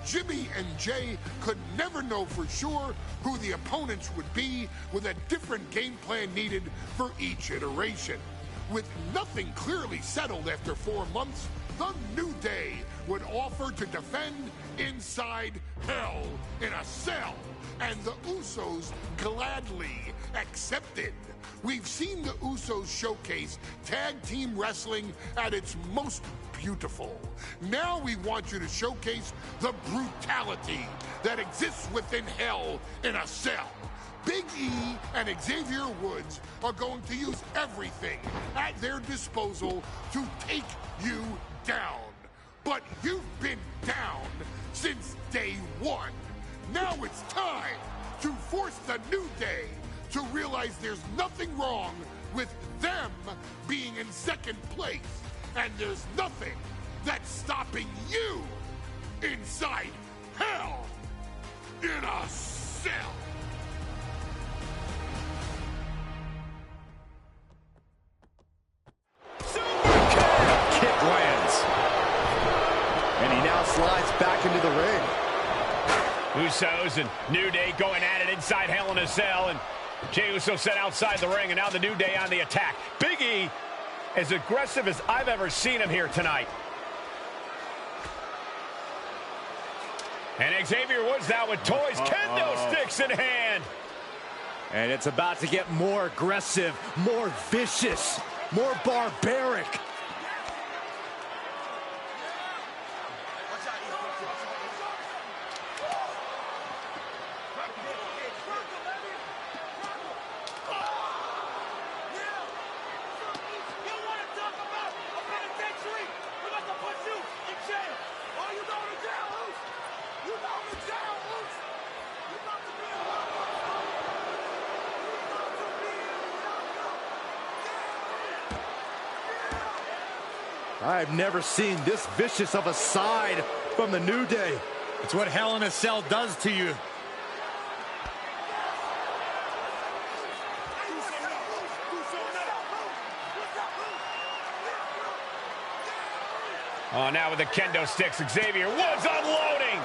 Jimmy and Jay could never know for sure who the opponents would be, with a different game plan needed for each iteration. With nothing clearly settled after 4 months, the New Day would offer to defend inside Hell in a Cell, and the Usos gladly accepted. We've seen the Usos showcase tag team wrestling at its most beautiful. Now we want you to showcase the brutality that exists within Hell in a Cell. Big E and Xavier Woods are going to use everything at their disposal to take you down. But you've been down since day 1. Now it's time to force the New Day to realize there's nothing wrong with them being in second place, and there's nothing that's stopping you inside Hell in a Cell. Kick lands. And he now slides back into the ring. Usos and New Day going at it inside Hell in a Cell, and Jey Uso set outside the ring, and now the New Day on the attack. Big E, as aggressive as I've ever seen him here tonight. And Xavier Woods now with toys, kendo sticks in hand. And it's about to get more aggressive, more vicious, more barbaric. I've never seen this vicious of a side from the New Day. It's what Hell in a Cell does to you. Oh, now with the kendo sticks, Xavier Woods unloading.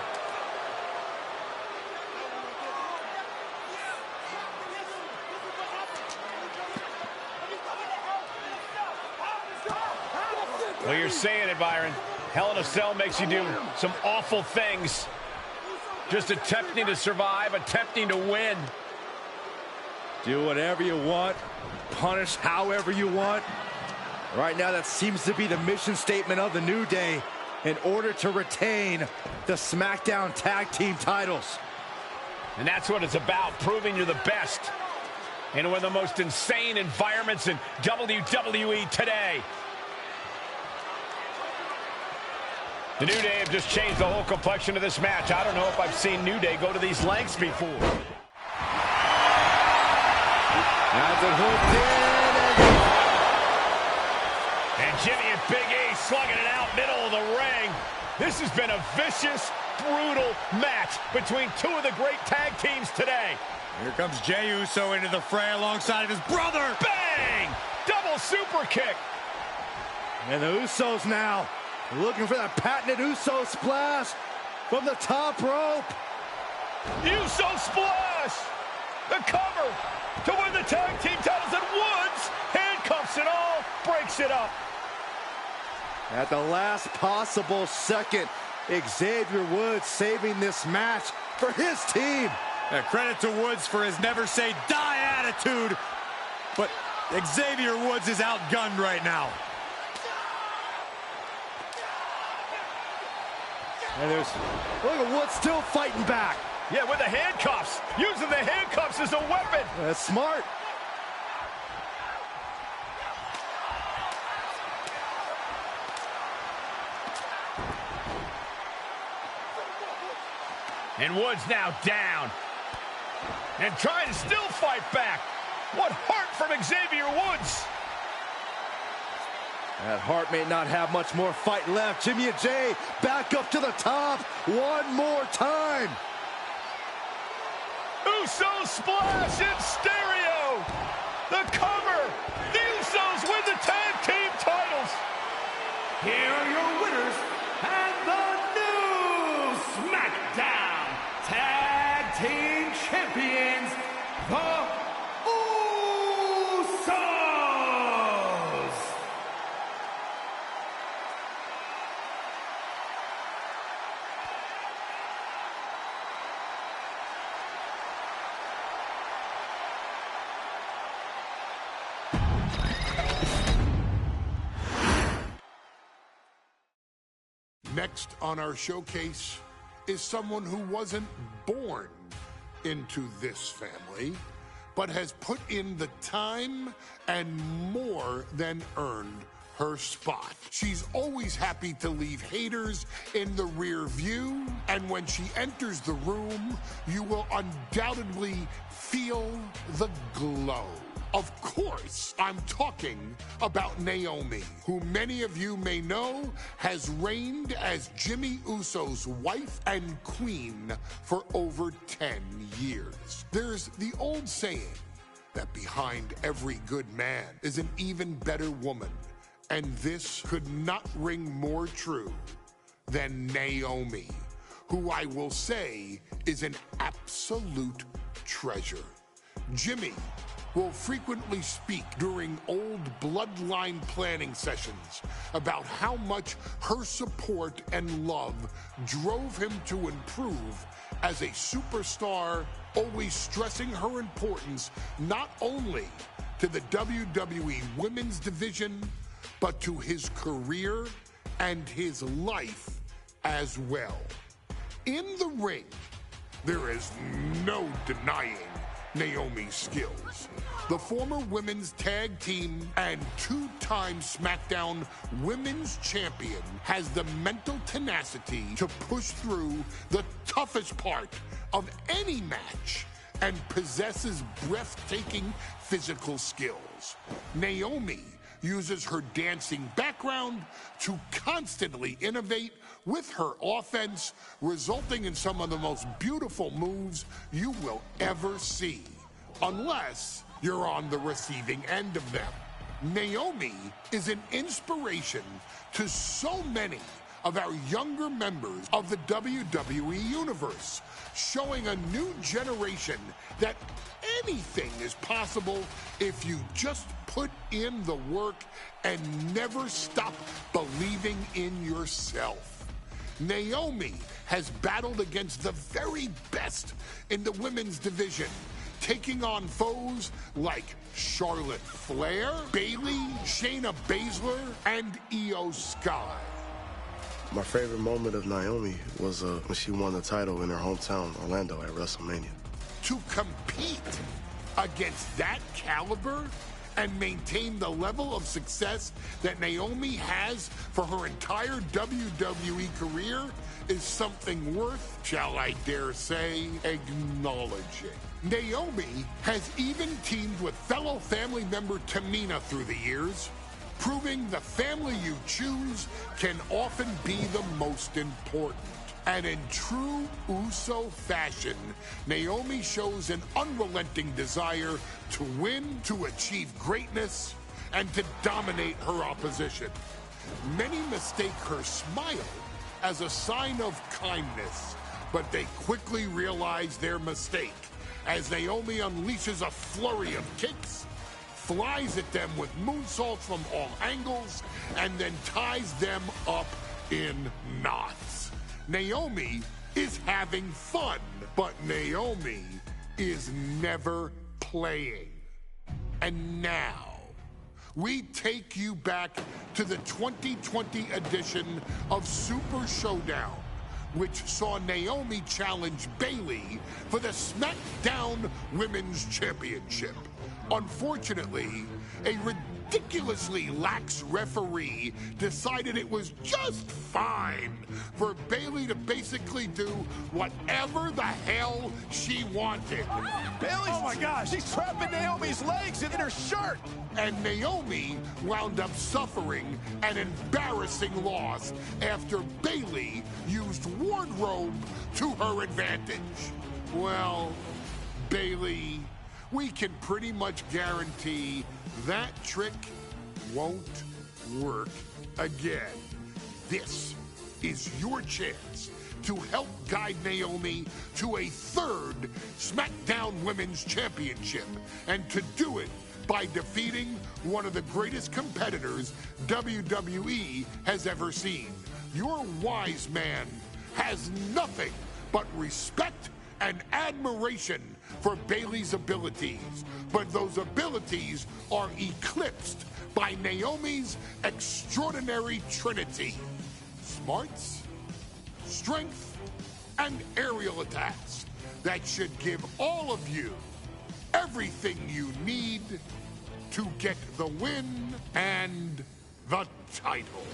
Well, you're saying it, Byron. Hell in a Cell makes you do some awful things. Just attempting to survive, attempting to win. Do whatever you want. Punish however you want. Right now, that seems to be the mission statement of the New Day in order to retain the SmackDown Tag Team titles. And that's what it's about, proving you're the best in one of the most insane environments in WWE today. The New Day have just changed the whole complexion of this match. I don't know if I've seen New Day go to these lengths before. That's it hooked in. And Jimmy and Big E slugging it out middle of the ring. This has been a vicious, brutal match between two of the great tag teams today. Here comes Jey Uso into the fray alongside of his brother. Bang! Double super kick. And the Usos now looking for that patented Uso splash from the top rope. Uso splash! The cover to win the tag team titles, and Woods handcuffs it all, breaks it up. At the last possible second, Xavier Woods saving this match for his team. Credit to Woods for his never say die attitude, but Xavier Woods is outgunned right now. And look at Woods still fighting back. Yeah, with the handcuffs. Using the handcuffs as a weapon. That's smart. And Woods now down. And trying to still fight back. What heart from Xavier Woods. That Hart may not have much more fight left. Jimmy and Jey back up to the top one more time. Uso splash in stereo. The cover. The Usos win the tag team titles. Here are your winners and the new SmackDown Tag Team Champions, the Usos. Next on our showcase is someone who wasn't born into this family, but has put in the time and more than earned her spot. She's always happy to leave haters in the rear view, and when she enters the room, you will undoubtedly feel the glow. Of course, I'm talking about Naomi, who many of you may know has reigned as Jimmy Uso's wife and queen for over 10 years. There's the old saying that behind every good man is an even better woman, and this could not ring more true than Naomi, who I will say is an absolute treasure. Jimmy will frequently speak during old bloodline planning sessions about how much her support and love drove him to improve as a superstar, always stressing her importance not only to the WWE Women's Division, but to his career and his life as well. In the ring, there is no denying Naomi's skills. The former women's tag team and two-time SmackDown Women's Champion has the mental tenacity to push through the toughest part of any match and possesses breathtaking physical skills. Naomi uses her dancing background to constantly innovate with her offense, resulting in some of the most beautiful moves you will ever see, unless you're on the receiving end of them. Naomi is an inspiration to so many of our younger members of the WWE Universe, showing a new generation that anything is possible if you just put in the work and never stop believing in yourself. Naomi has battled against the very best in the women's division, taking on foes like Charlotte Flair, Bayley, Shayna Baszler, and Io Sky. My favorite moment of Naomi was when she won the title in her hometown, Orlando, at WrestleMania. To compete against that caliber and maintain the level of success that Naomi has for her entire WWE career is something worth, shall I dare say, acknowledging. Naomi has even teamed with fellow family member Tamina through the years, proving the family you choose can often be the most important. And in true Uso fashion, Naomi shows an unrelenting desire to win, to achieve greatness, and to dominate her opposition. Many mistake her smile as a sign of kindness, but they quickly realize their mistake as Naomi unleashes a flurry of kicks, flies at them with moonsaults from all angles, and then ties them up in knots. Naomi is having fun, but Naomi is never playing. And now, we take you back to the 2020 edition of Super Showdown, which saw Naomi challenge Bayley for the SmackDown Women's Championship. Unfortunately, a ridiculously lax referee decided it was just fine for Bayley to basically do whatever the hell she wanted. Bayley's, oh my gosh, she's trapping Naomi's legs in her shirt. And Naomi wound up suffering an embarrassing loss after Bayley used wardrobe to her advantage. Well, Bayley, we can pretty much guarantee that trick won't work again. This is your chance to help guide Naomi to a third SmackDown Women's Championship, and to do it by defeating one of the greatest competitors WWE has ever seen. Your wise man has nothing but respect and admiration for Bayley's abilities, but those abilities are eclipsed by Naomi's extraordinary trinity: smarts, strength, and aerial attacks that should give all of you everything you need to get the win and the title.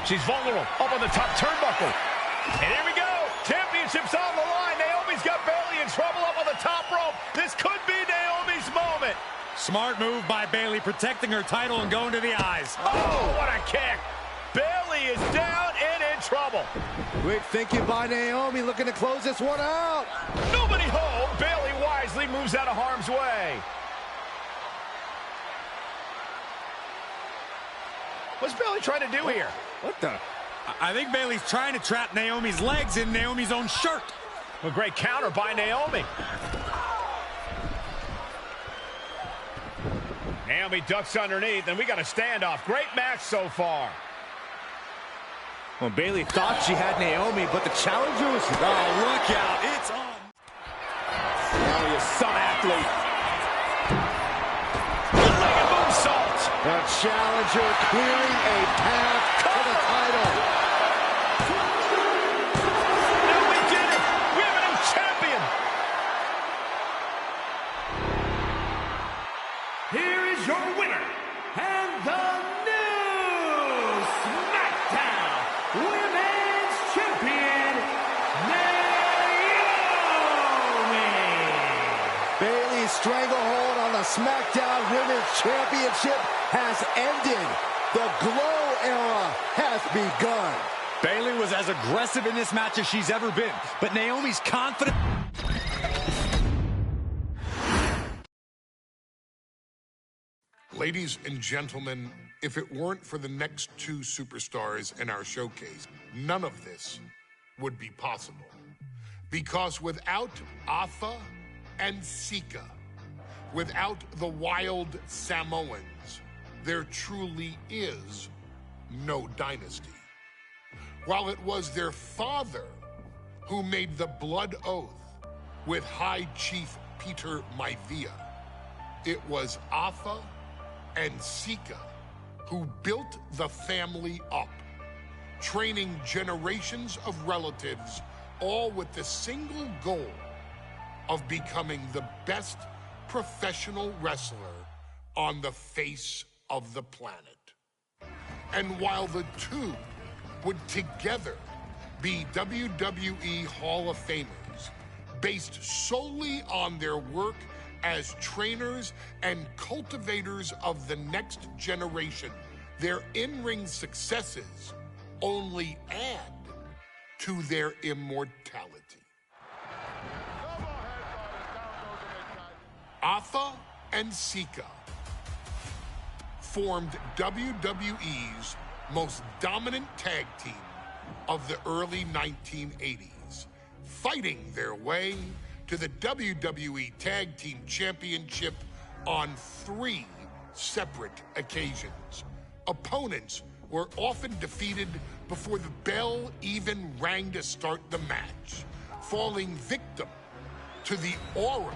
She's vulnerable, up on the top turnbuckle. And here we go. Championship's on the line. Naomi's got Bayley in trouble up on the top rope. This could be Naomi's moment. Smart move by Bayley, protecting her title and going to the eyes. Oh, what a kick. Bayley is down and in trouble. Quick thinking by Naomi, looking to close this one out. Nobody home. Bayley wisely moves out of harm's way. What's Bayley trying to do here? What the? I think Bayley's trying to trap Naomi's legs in Naomi's own shirt. A great counter by Naomi. Naomi ducks underneath, and we got a standoff. Great match so far. Well, Bayley thought she had Naomi, but the challenger was... Oh, look out. It's on. Naomi is some athlete. Good-legged moonsault. The challenger clearing a path to the title. Now we did it. We have a new champion. Here is your winner, and the new SmackDown Women's Champion, Naomi. Bayley's stranglehold on the SmackDown Women's Championship has ended. The Glow era has begun. Bayley was as aggressive in this match as she's ever been, but Naomi's confident. Ladies and gentlemen, if it weren't for the next two superstars in our showcase, none of this would be possible. Because without Atha and Sika, without the Wild Samoans, there truly is no dynasty. while it was their father who made the blood oath with High Chief Peter Maivia, it was Afa and Sika who built the family up, training generations of relatives, all with the single goal of becoming the best professional wrestler on the face of the planet. And while the two would together be WWE Hall of Famers, based solely on their work as trainers and cultivators of the next generation, their in-ring successes only add to their immortality. Afa and Sika formed WWE's most dominant tag team of the early 1980s, fighting their way to the WWE Tag Team Championship on 3 separate occasions. Opponents were often defeated before the bell even rang to start the match, falling victim to the aura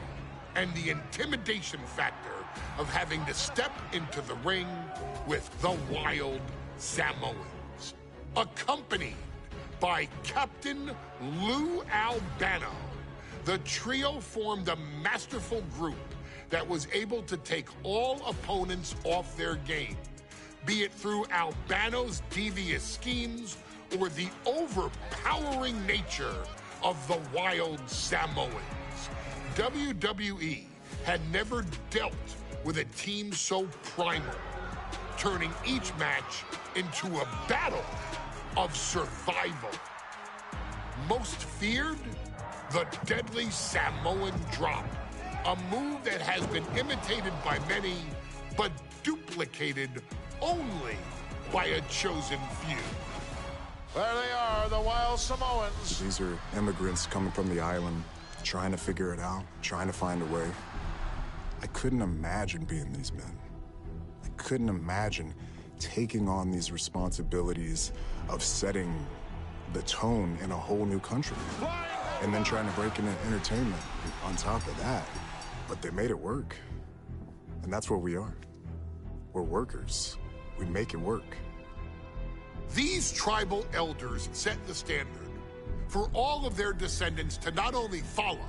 and the intimidation factor of having to step into the ring with the Wild Samoans. Accompanied by Captain Lou Albano, the trio formed a masterful group that was able to take all opponents off their game, be it through Albano's devious schemes or the overpowering nature of the Wild Samoans. WWE had never dealt with a team so primal, turning each match into a battle of survival. Most feared, the deadly Samoan drop, a move that has been imitated by many, but duplicated only by a chosen few. There they are, the Wild Samoans. These are immigrants coming from the island, trying to figure it out, trying to find a way. I couldn't imagine being these men. I couldn't imagine taking on these responsibilities of setting the tone in a whole new country. And then trying to break into entertainment on top of that. But they made it work. And that's what we are. We're workers. We make it work. These tribal elders set the standard for all of their descendants to not only follow,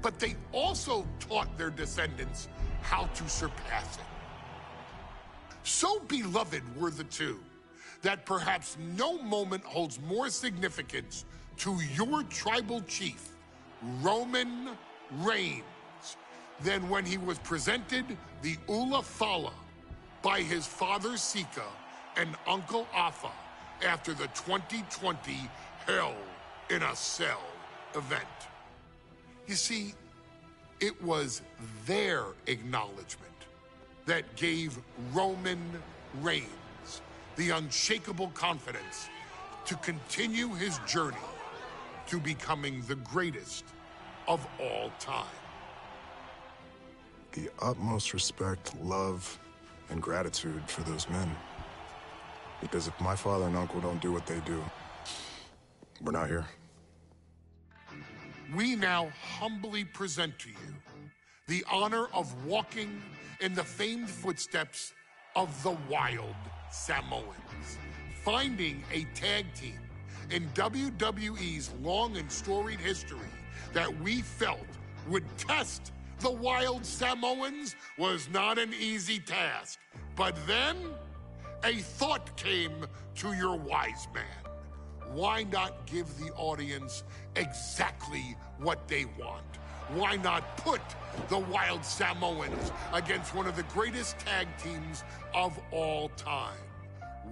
but they also taught their descendants how to surpass it. So beloved were the two that perhaps no moment holds more significance to your tribal chief, Roman Reigns, than when he was presented the Ula Fala by his father Sika and Uncle Afa after the 2020 Hell in a Cell event. You see, it was their acknowledgement that gave Roman Reigns the unshakable confidence to continue his journey to becoming the greatest of all time. The utmost respect, love, and gratitude for those men. Because if my father and uncle don't do what they do, we're not here. We now humbly present to you the honor of walking in the famed footsteps of the Wild Samoans, finding a tag team in WWE's long and storied history that we felt would test the Wild Samoans was not an easy task. But then, a thought came to your wise man. Why not give the audience exactly what they want? Why not put the Wild Samoans against one of the greatest tag teams of all time?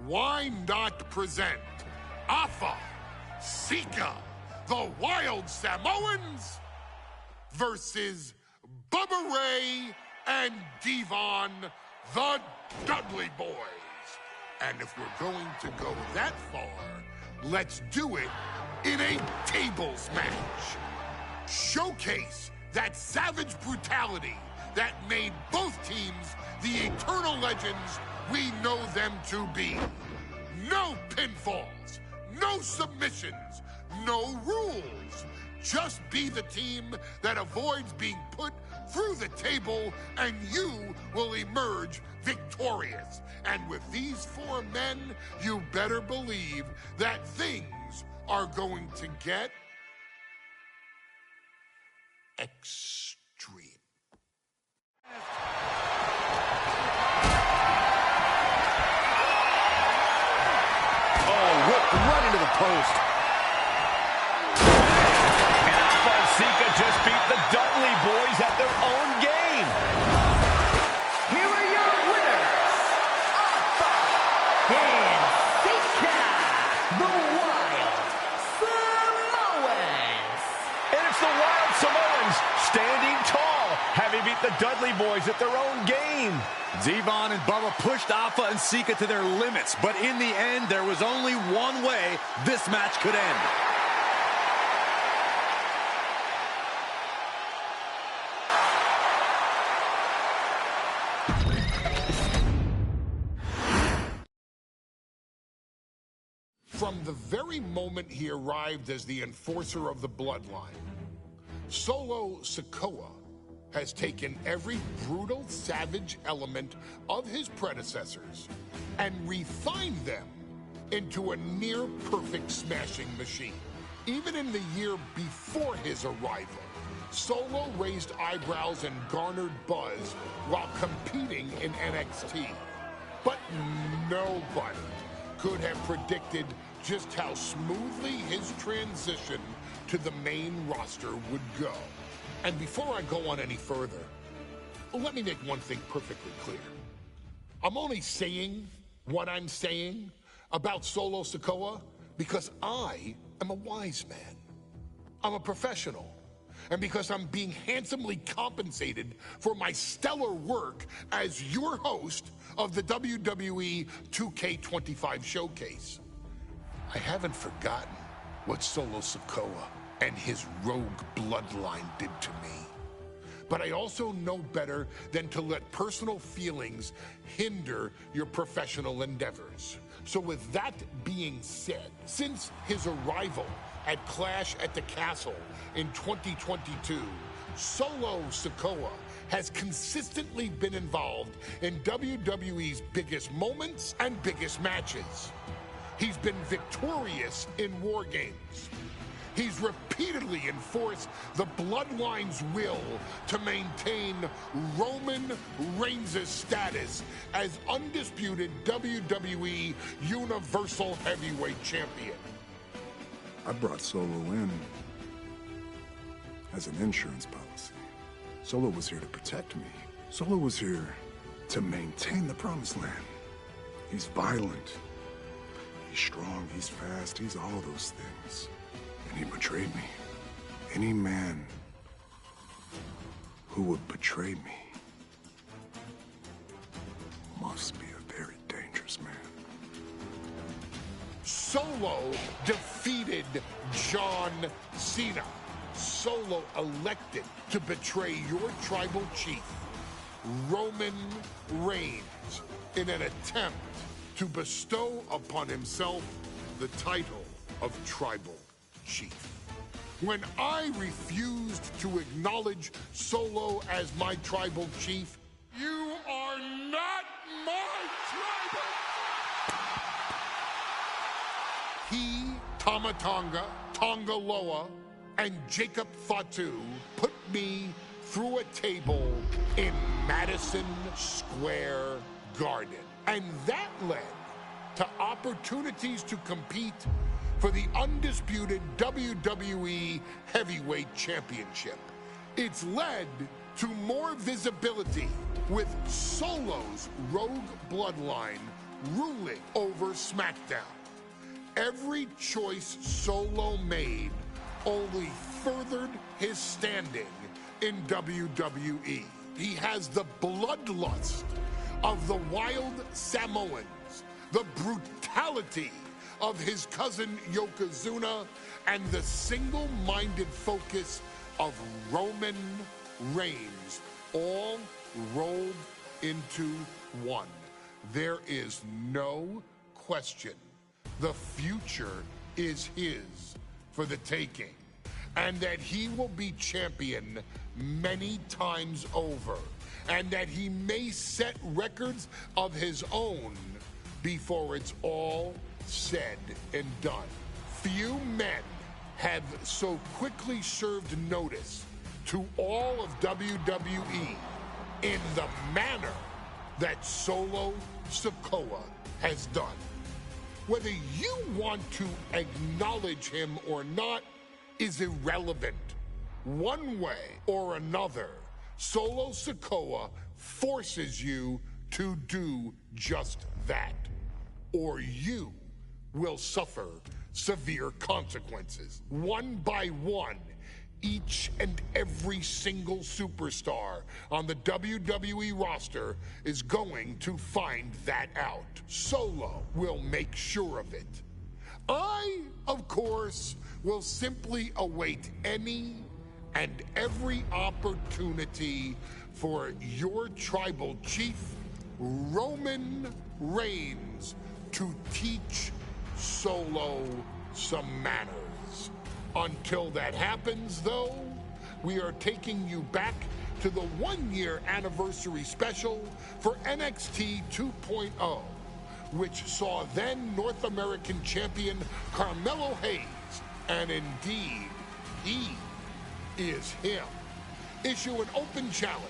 Why not present Afa, Sika, the Wild Samoans versus Bubba Ray and Devon, the Dudley Boys? And if we're going to go that far, let's do it in a tables match. Showcase that savage brutality that made both teams the eternal legends we know them to be. No pinfalls, no submissions, no rules. Just be the team that avoids being put through the table, and you will emerge victorious. And with these 4 men, you better believe that things are going to get extreme. Oh, whipped right into the post. Sika just beat the Dudley boys at their own game. Here are your winners, Alpha and Sika, the Wild Samoans. And it's the Wild Samoans standing tall, having beat the Dudley boys at their own game. Devon and Bubba pushed Alpha and Sika to their limits, but in the end, there was only one way this match could end. From the very moment he arrived as the enforcer of the Bloodline, Solo Sikoa has taken every brutal, savage element of his predecessors and refined them into a near-perfect smashing machine. Even in the year before his arrival, Solo raised eyebrows and garnered buzz while competing in NXT. But nobody could have predicted just how smoothly his transition to the main roster would go. And before I go on any further, let me make one thing perfectly clear. I'm only saying what I'm saying about Solo Sikoa because I am a wise man. I'm a professional. And because I'm being handsomely compensated for my stellar work as your host of the WWE 2K25 showcase. I haven't forgotten what Solo Sikoa and his rogue bloodline did to me. But I also know better than to let personal feelings hinder your professional endeavors. So with that being said, since his arrival at Clash at the Castle in 2022, Solo Sikoa has consistently been involved in WWE's biggest moments and biggest matches. He's been victorious in War Games. He's repeatedly enforced the Bloodline's will to maintain Roman Reigns' status as undisputed WWE Universal Heavyweight Champion. I brought Solo in as an insurance policy. Solo was here to protect me. Solo was here to maintain the promised land. He's violent. He's strong, he's fast, he's all those things. And he betrayed me. Any man who would betray me must be a very dangerous man. Solo defeated John Cena. Solo elected to betray your tribal chief, Roman Reigns, in an attempt to bestow upon himself the title of tribal chief. When I refused to acknowledge Solo as my tribal chief, you are not my tribal. He, Tama Tonga, Tonga Loa, and Jacob Fatu put me through a table in Madison Square Garden. And that led to opportunities to compete for the undisputed WWE Heavyweight Championship. It's led to more visibility with Solo's rogue bloodline ruling over SmackDown. Every choice Solo made only furthered his standing in WWE. He has the bloodlust of the Wild Samoans, the brutality of his cousin Yokozuna, and the single-minded focus of Roman Reigns, all rolled into one. There is no question. The future is his for the taking, and that he will be champion many times over, and that he may set records of his own before it's all said and done. Few men have so quickly served notice to all of WWE in the manner that Solo Sikoa has done. Whether you want to acknowledge him or not is irrelevant. One way or another, Solo Sikoa forces you to do just that, or you will suffer severe consequences. One by one, each and every single superstar on the WWE roster is going to find that out. Solo will make sure of it. I, of course, will simply await any and every opportunity for your tribal chief, Roman Reigns, to teach Solo some manners. Until that happens, though, we are taking you back to the one-year anniversary special for NXT 2.0, which saw then North American champion Carmelo Hayes, and indeed, he is him, issue an open challenge.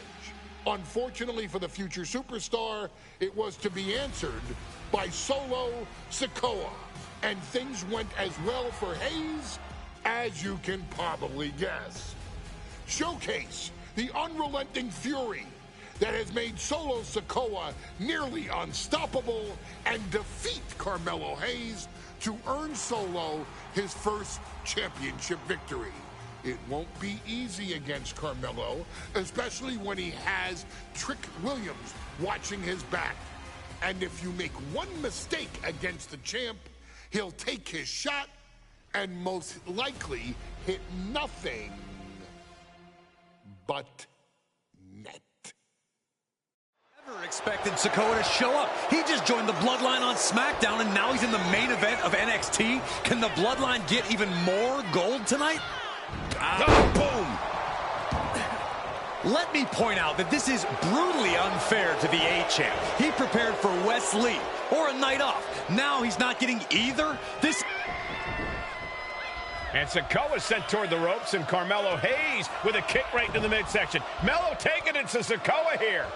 Unfortunately for the future superstar, it was to be answered by Solo Sikoa, and things went as well for Hayes as you can probably guess. Showcase the unrelenting fury that has made Solo Sikoa nearly unstoppable and defeat Carmelo Hayes to earn Solo his first championship victory. It won't be easy against Carmelo, especially when he has Trick Williams watching his back. And if you make one mistake against the champ, he'll take his shot and most likely hit nothing but net. Never expected Sikoa to show up. He just joined the Bloodline on SmackDown, and now he's in the main event of NXT. Can the Bloodline get even more gold tonight? Boom! Let me point out that this is brutally unfair to the A-Champ. He prepared for Wes Lee or a night off. Now he's not getting either. And Sikoa sent toward the ropes, and Carmelo Hayes with a kick right into the midsection. Melo taking it to Sikoa here.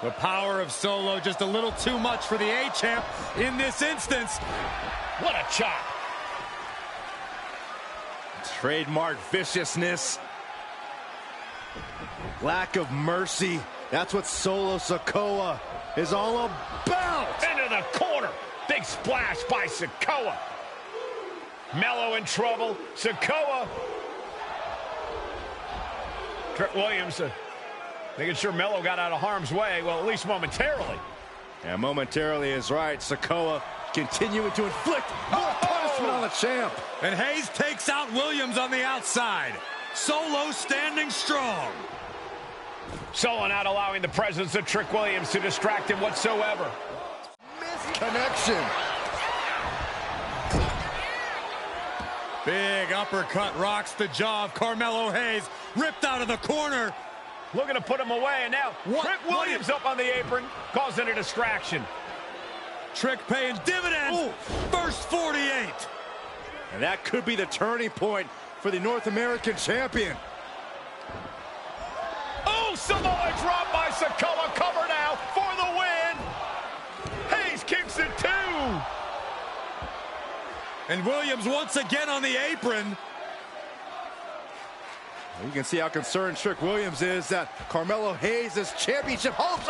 The power of Solo just a little too much for the A-Champ in this instance. What a chop. Trademark viciousness. Lack of mercy. That's what Solo Sikoa is all about. Into the corner. Big splash by Sikoa. Melo in trouble. Sikoa. Trick Williams making sure Melo got out of harm's way. Well, at least momentarily. Yeah, momentarily is right. Sikoa continuing to inflict more punishment on the champ. And Hayes takes out Williams on the outside. Solo standing strong. Solo not allowing the presence of Trick Williams to distract him whatsoever. Misconnection. Big uppercut rocks the jaw of Carmelo Hayes. Ripped out of the corner. Looking to put him away, and now Trick Williams up on the apron, causing a distraction. Trick paying dividends. Ooh. First 48. And that could be the turning point for the North American champion. Oh, Samoa drop by Sikoa. Cover now for the win. Hayes kicks it too. And Williams once again on the apron. You can see how concerned Trick Williams is that Carmelo Hayes' championship hopes,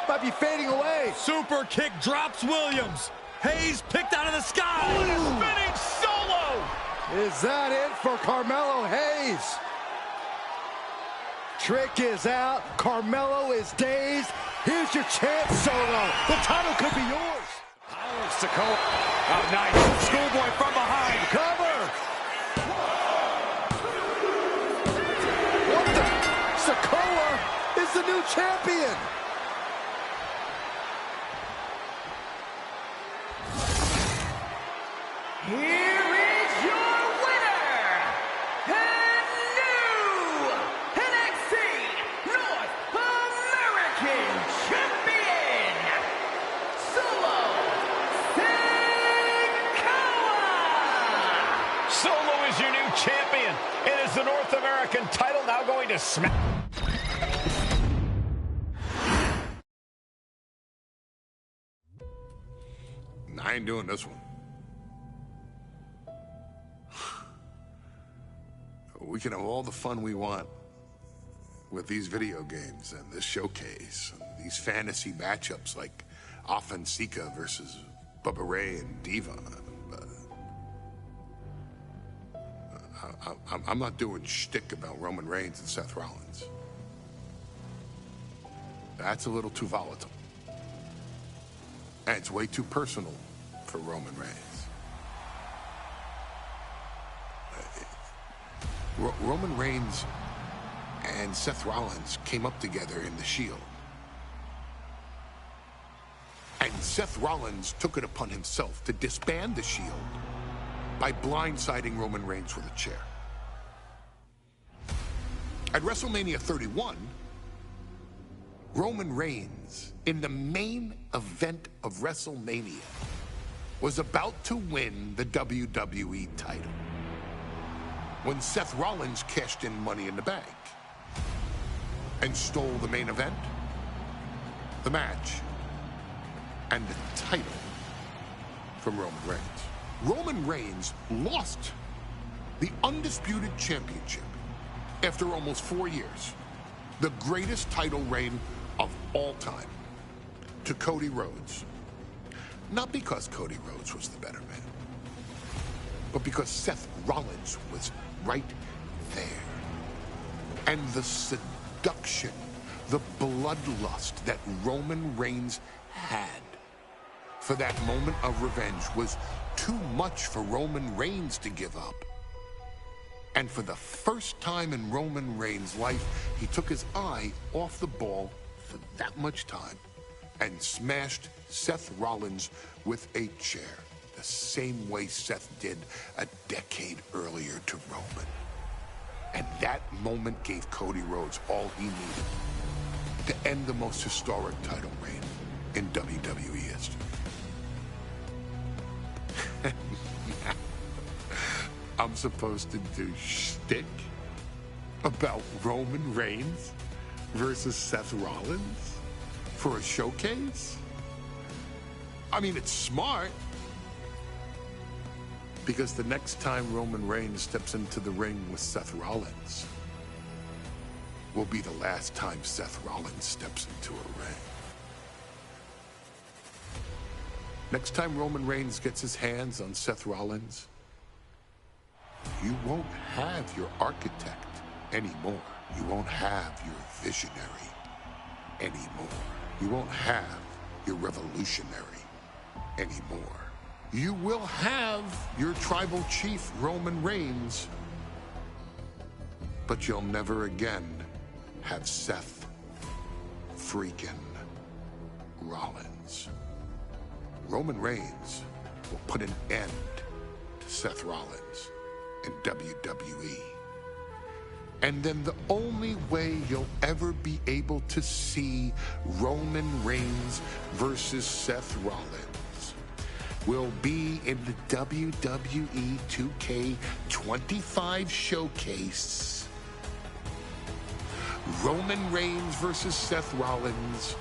might be fading away. Super kick drops Williams. Hayes picked out of the sky. Spinning Solo. Is that it for Carmelo Hayes? Trick is out. Carmelo is dazed. Here's your chance, Solo. The title could be yours. Power of Sikoa. Oh, nice. Schoolboy from behind. Cover. Sikoa is the new champion. here is your winner, and new NXT North American Champion, Solo Sikoa! Solo is your new champion. It is the North American title now going to smack. I ain't doing this one. We can have all the fun we want with these video games and this showcase and these fantasy matchups like Alpha and Sika versus Bubba Ray and Diva. But I'm not doing shtick about Roman Reigns and Seth Rollins. That's a little too volatile. And it's way too personal for Roman Reigns. Roman Reigns and Seth Rollins came up together in the Shield. And Seth Rollins took it upon himself to disband the Shield by blindsiding Roman Reigns with a chair. At WrestleMania 31, Roman Reigns, in the main event of WrestleMania, was about to win the WWE title when Seth Rollins cashed in Money in the Bank and stole the main event, the match, and the title from Roman Reigns. Roman Reigns lost the undisputed championship after almost 4 years, the greatest title reign of all time, to Cody Rhodes. Not because Cody Rhodes was the better man, but because Seth Rollins was right there. And the seduction, the bloodlust that Roman Reigns had for that moment of revenge was too much for Roman Reigns to give up. And for the first time in Roman Reigns' life, he took his eye off the ball for that much time and smashed Seth Rollins with a chair, the same way Seth did a decade earlier to Roman. And that moment gave Cody Rhodes all he needed to end the most historic title reign in WWE history. I'm supposed to do shtick about Roman Reigns versus Seth Rollins for a showcase? I mean, it's smart, because the next time Roman Reigns steps into the ring with Seth Rollins will be the last time Seth Rollins steps into a ring. Next time Roman Reigns gets his hands on Seth Rollins, you won't have your architect anymore. You won't have your visionary anymore. You won't have your revolutionary anymore. You will have your tribal chief, Roman Reigns, but you'll never again have Seth freaking Rollins. Roman Reigns will put an end to Seth Rollins in WWE. And then the only way you'll ever be able to see Roman Reigns versus Seth Rollins will be in the WWE 2K25 showcase. Roman Reigns versus Seth Rollins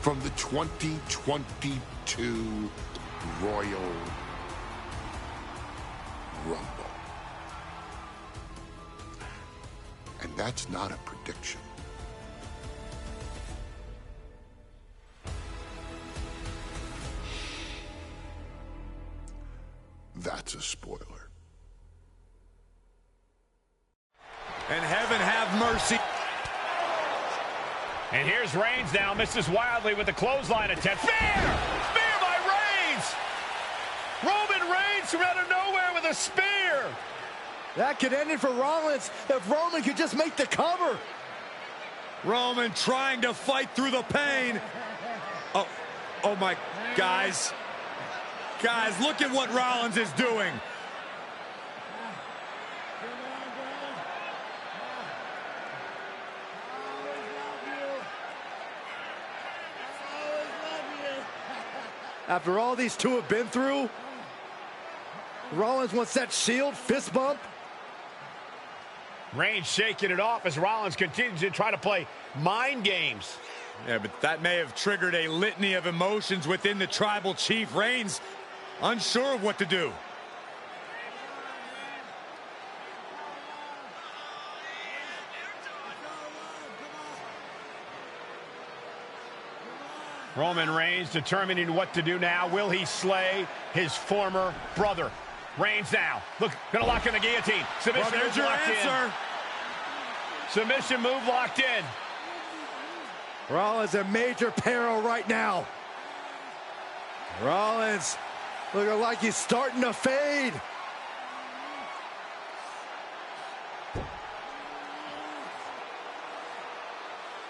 from the 2022 Royal Rumble. And that's not a prediction. That's a spoiler. And heaven have mercy. And here's Reigns now, misses wildly with the clothesline attempt. Spear! Spear by Reigns! Roman Reigns from out of nowhere with a spear! That could end it for Rollins if Roman could just make the cover. Roman trying to fight through the pain. Oh my, guys. Guys, look at what Rollins is doing. After all these two have been through, Rollins wants that Shield fist bump. Reigns shaking it off as Rollins continues to try to play mind games. Yeah, but that may have triggered a litany of emotions within the Tribal Chief. Reigns unsure of what to do. Roman Reigns determining what to do now. Will he slay his former brother? Reigns now. Look, gonna lock in the guillotine. Submission well, there's move your locked answer. in. Submission move locked in. Rollins in major peril right now. Rollins looking like he's starting to fade.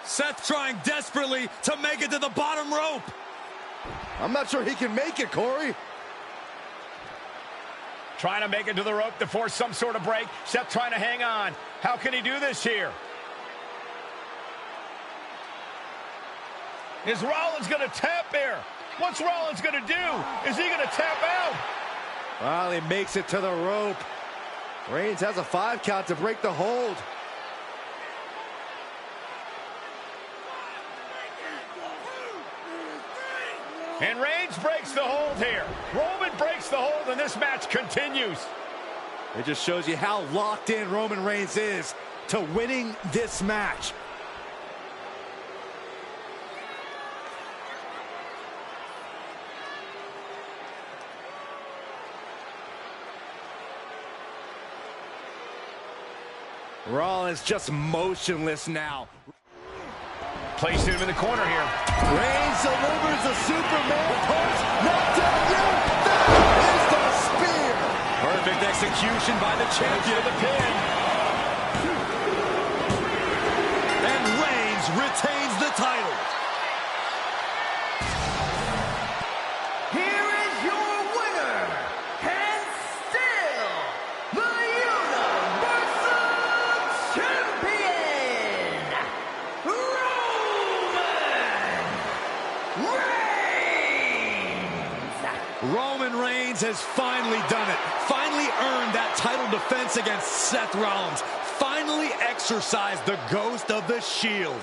Seth trying desperately to make it to the bottom rope. I'm not sure he can make it, Corey. Trying to make it to the rope to force some sort of break. Seth trying to hang on. How can he do this here? Is Rollins going to tap here? What's Rollins going to do? Is he going to tap out? Well, he makes it to the rope. Reigns has a 5 count to break the hold. And Reigns breaks the hold here. Roman breaks the hold, and this match continues. It just shows you how locked in Roman Reigns is to winning this match. Rollins just motionless now. Placing him in the corner here. Reigns delivers a Superman punch. Not down yet. That is the spear. Perfect execution by the champion. The pin. And Reigns retains the title. Here is your winner, and still the Universal Champion, Roman Reigns has finally done it. Finally earned that title defense against Seth Rollins. Finally exorcised the ghost of the Shield.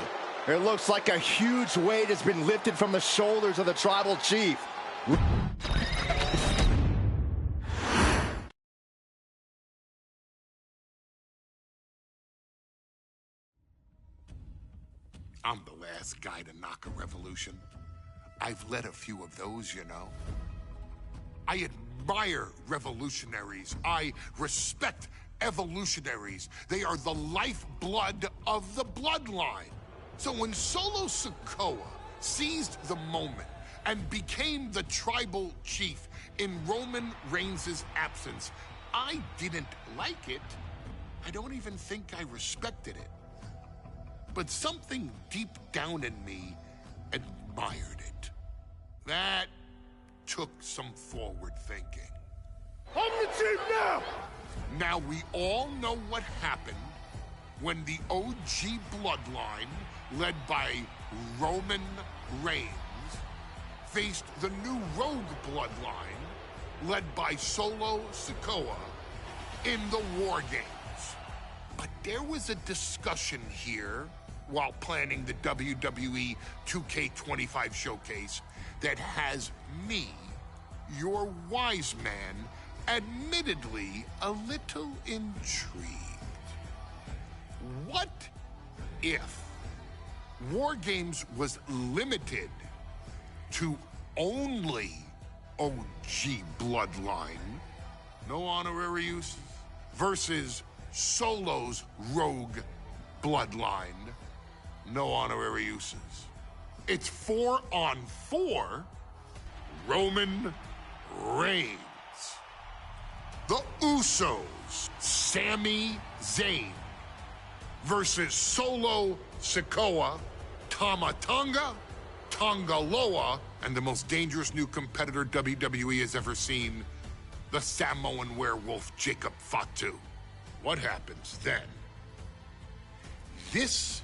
It looks like a huge weight has been lifted from the shoulders of the Tribal Chief. I'm the last guy to knock a revolution. I've led a few of those, you know. I admire revolutionaries. I respect evolutionaries. They are the lifeblood of the bloodline. So when Solo Sikoa seized the moment and became the tribal chief in Roman Reigns' absence, I didn't like it. I don't even think I respected it. But something deep down in me admired it. That took some forward thinking. I'm the chief now! Now we all know what happened when the OG bloodline, led by Roman Reigns, faced the new rogue bloodline, led by Solo Sikoa, in the War Games. But there was a discussion here while planning the WWE 2K25 showcase that has me, your wise man, admittedly a little intrigued. What if War Games was limited to only OG bloodline, no honorary uses, versus Solo's rogue bloodline, no honorary uses? It's 4-on-4 Roman Reigns. The Usos, Sami Zayn, versus Solo Sikoa, Tama Tonga, Tonga Loa, and the most dangerous new competitor WWE has ever seen, the Samoan werewolf Jacob Fatu. What happens then? This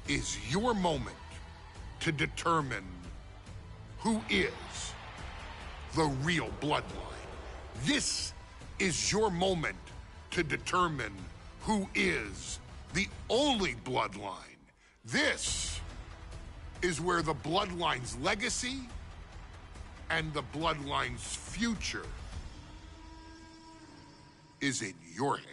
is your moment to determine who is the real Bloodline. This is your moment to determine who is the only Bloodline. This is where the Bloodline's legacy and the Bloodline's future is in your hands.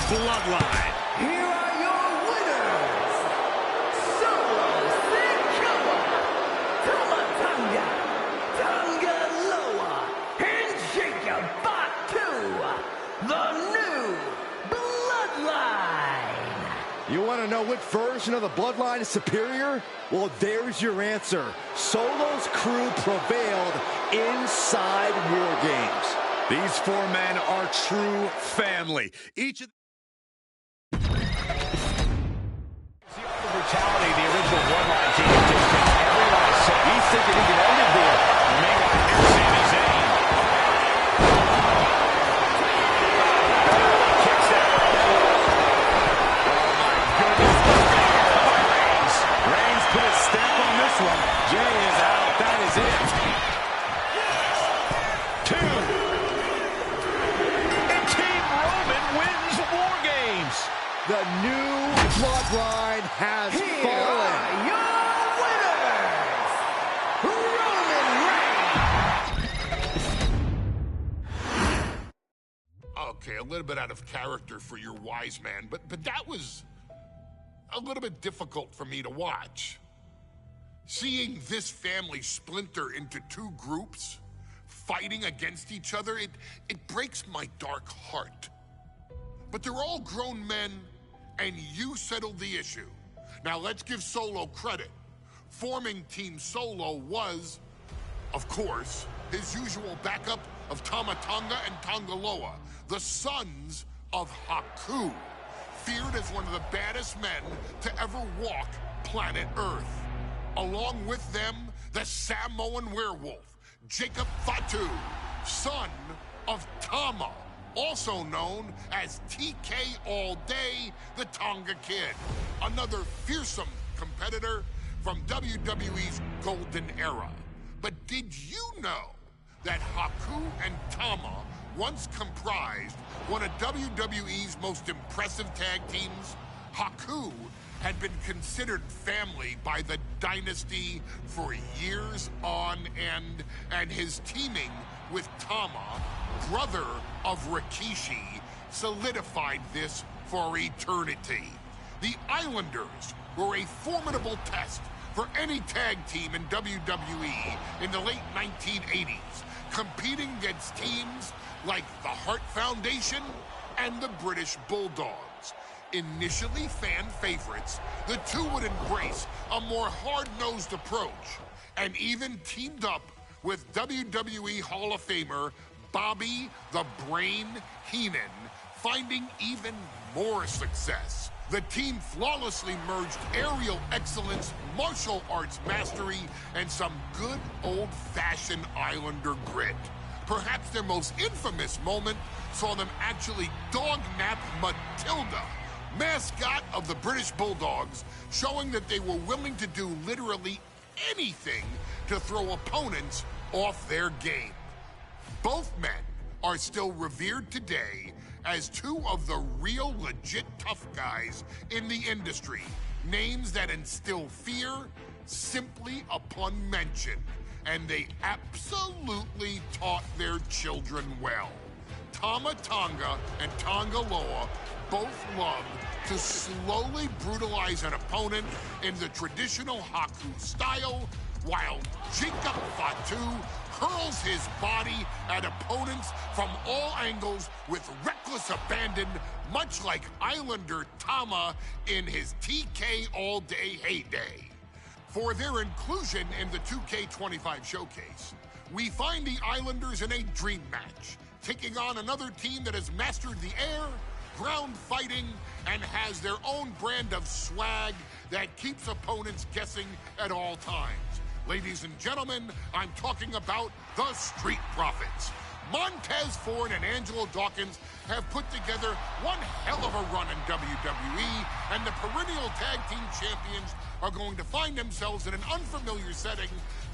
Bloodline. Here are your winners. Solo Sikoa, Tamatanga, Tonga Loa, and Jacob Fatu, the new Bloodline. You want to know which version of the Bloodline is superior? Well, there's your answer. Solo's crew prevailed inside War Games. These four men are true family. Each of brutality, the original Bloodline team just takes everyone aside. He's thinking he can end it here. Meanwhile, here's Sami Zayn. Kicks that. Oh my goodness. Reigns. Reigns put a stamp on this one. Jay is out. That is it. 2. And Team Roman wins War Games. The new Bloodline has fallen. Your winners, Roman Reigns. Okay, a little bit out of character for your wise man, but that was a little bit difficult for me to watch. Seeing this family splinter into two groups, fighting against each other, it breaks my dark heart. But they're all grown men, and you settled the issue. Now let's give Solo credit. Forming Team Solo was, of course, his usual backup of Tama Tonga and Tonga Loa, the sons of Haku, feared as one of the baddest men to ever walk planet Earth. Along with them, the Samoan werewolf, Jacob Fatu, son of Tama, also known as TK All Day, the Tonga Kid, another fearsome competitor from WWE's golden era. But did you know that Haku and Tama once comprised one of WWE's most impressive tag teams? Haku had been considered family by the Dynasty for years on end, and his teaming with Tama, brother of Rikishi, solidified this for eternity. The Islanders were a formidable test for any tag team in WWE in the late 1980s, competing against teams like the Hart Foundation and the British Bulldogs. Initially fan favorites, the two would embrace a more hard-nosed approach and even teamed up with WWE Hall of Famer Bobby the Brain Heenan, finding even more success. The team flawlessly merged aerial excellence, martial arts mastery, and some good old-fashioned Islander grit. Perhaps their most infamous moment saw them actually dog-nap Matilda, mascot of the British Bulldogs, showing that they were willing to do literally anything to throw opponents off their game. Both men are still revered today as two of the real legit tough guys in the industry, names that instill fear simply upon mention, and they absolutely taught their children well. Tama Tonga and Tonga Loa both loved to slowly brutalize an opponent in the traditional Haku style, while Jacob Fatu hurls his body at opponents from all angles with reckless abandon, much like Islander Tama in his TK all-day heyday. For their inclusion in the 2K25 showcase, we find the Islanders in a dream match, taking on another team that has mastered the air, ground fighting, and has their own brand of swag that keeps opponents guessing at all times. Ladies and gentlemen, I'm talking about the Street Profits. Montez Ford and Angelo Dawkins have put together one hell of a run in WWE, and the perennial tag team champions are going to find themselves in an unfamiliar setting,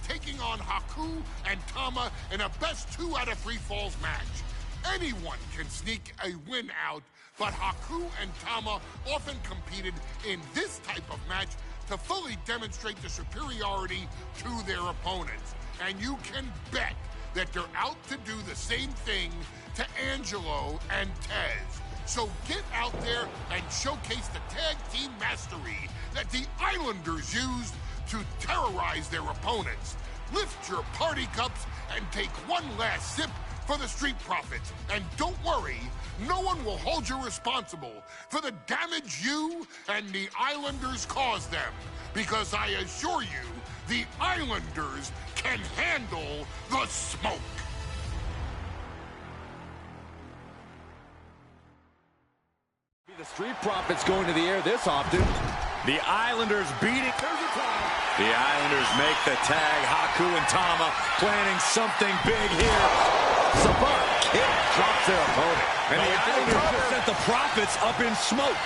taking on Haku and Tama in a best 2 out of 3 falls match. Anyone can sneak a win out, but Haku and Tama often competed in this type of match to fully demonstrate the superiority to their opponents. And you can bet that they're out to do the same thing to Angelo and Tez. So get out there and showcase the tag team mastery that the Islanders used to terrorize their opponents. Lift your party cups and take one last sip for the Street Profits. And don't worry, no one will hold you responsible for the damage you and the Islanders caused them, because I assure you, the Islanders can handle the smoke. The Street Profits going to the air this often. The Islanders beating. The Islanders make the tag. Haku and Tama planning something big here. Sabat kick drops their opponent. And the Islanders just sent the Profits up in smoke.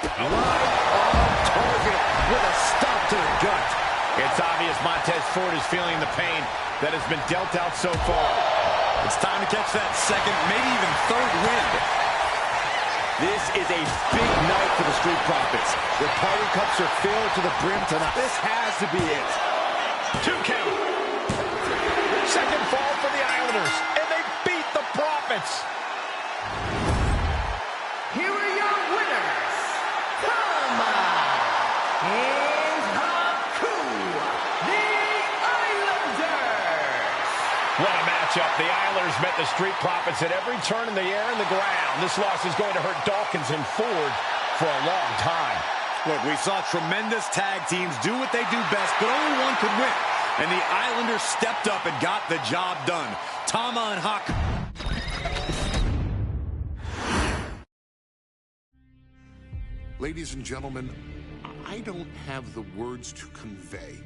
Right on target with a stop to the gut. It's obvious Montez Ford is feeling the pain that has been dealt out so far. It's time to catch that second, maybe even third wind. This is a big night for the Street Profits. Their party cups are filled to the brim tonight. This has to be it. 2 count. Second fall for the Islanders, and they beat the Profits. Here are your winners, Tama and Haku, the Islanders. What a matchup. The Islanders met the Street Profits at every turn in the air and the ground. This loss is going to hurt Dawkins and Ford for a long time. Look, we saw tremendous tag teams do what they do best, but only one could win. And the Islanders stepped up and got the job done. Tama and Haku. Ladies and gentlemen, I don't have the words to convey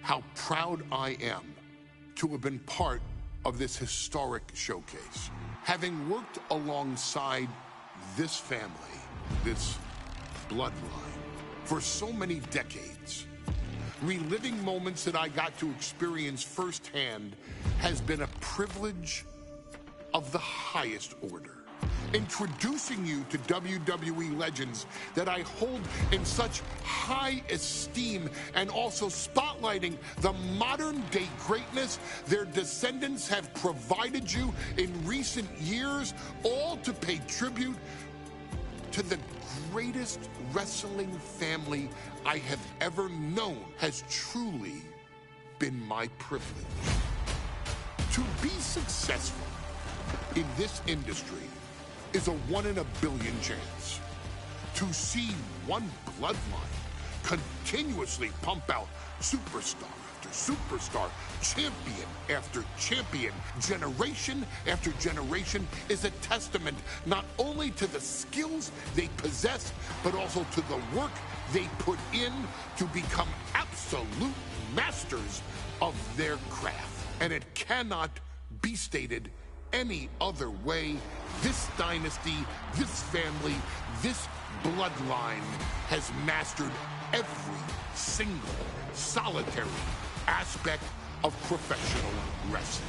how proud I am to have been part of this historic showcase. Having worked alongside this family, this bloodline, for so many decades, reliving moments that I got to experience firsthand has been a privilege of the highest order. Introducing you to WWE legends that I hold in such high esteem, and also spotlighting the modern day greatness their descendants have provided you in recent years, all to pay tribute to the greatest wrestling family I have ever known, has truly been my privilege. To be successful in this industry is a 1 in a billion chance. To see one bloodline continuously pump out superstar after superstar, champion after champion, generation after generation, is a testament not only to the skills they possess, but also to the work they put in to become absolute masters of their craft. And it cannot be stated any other way. This dynasty, this family, this bloodline has mastered every single solitary aspect of professional wrestling.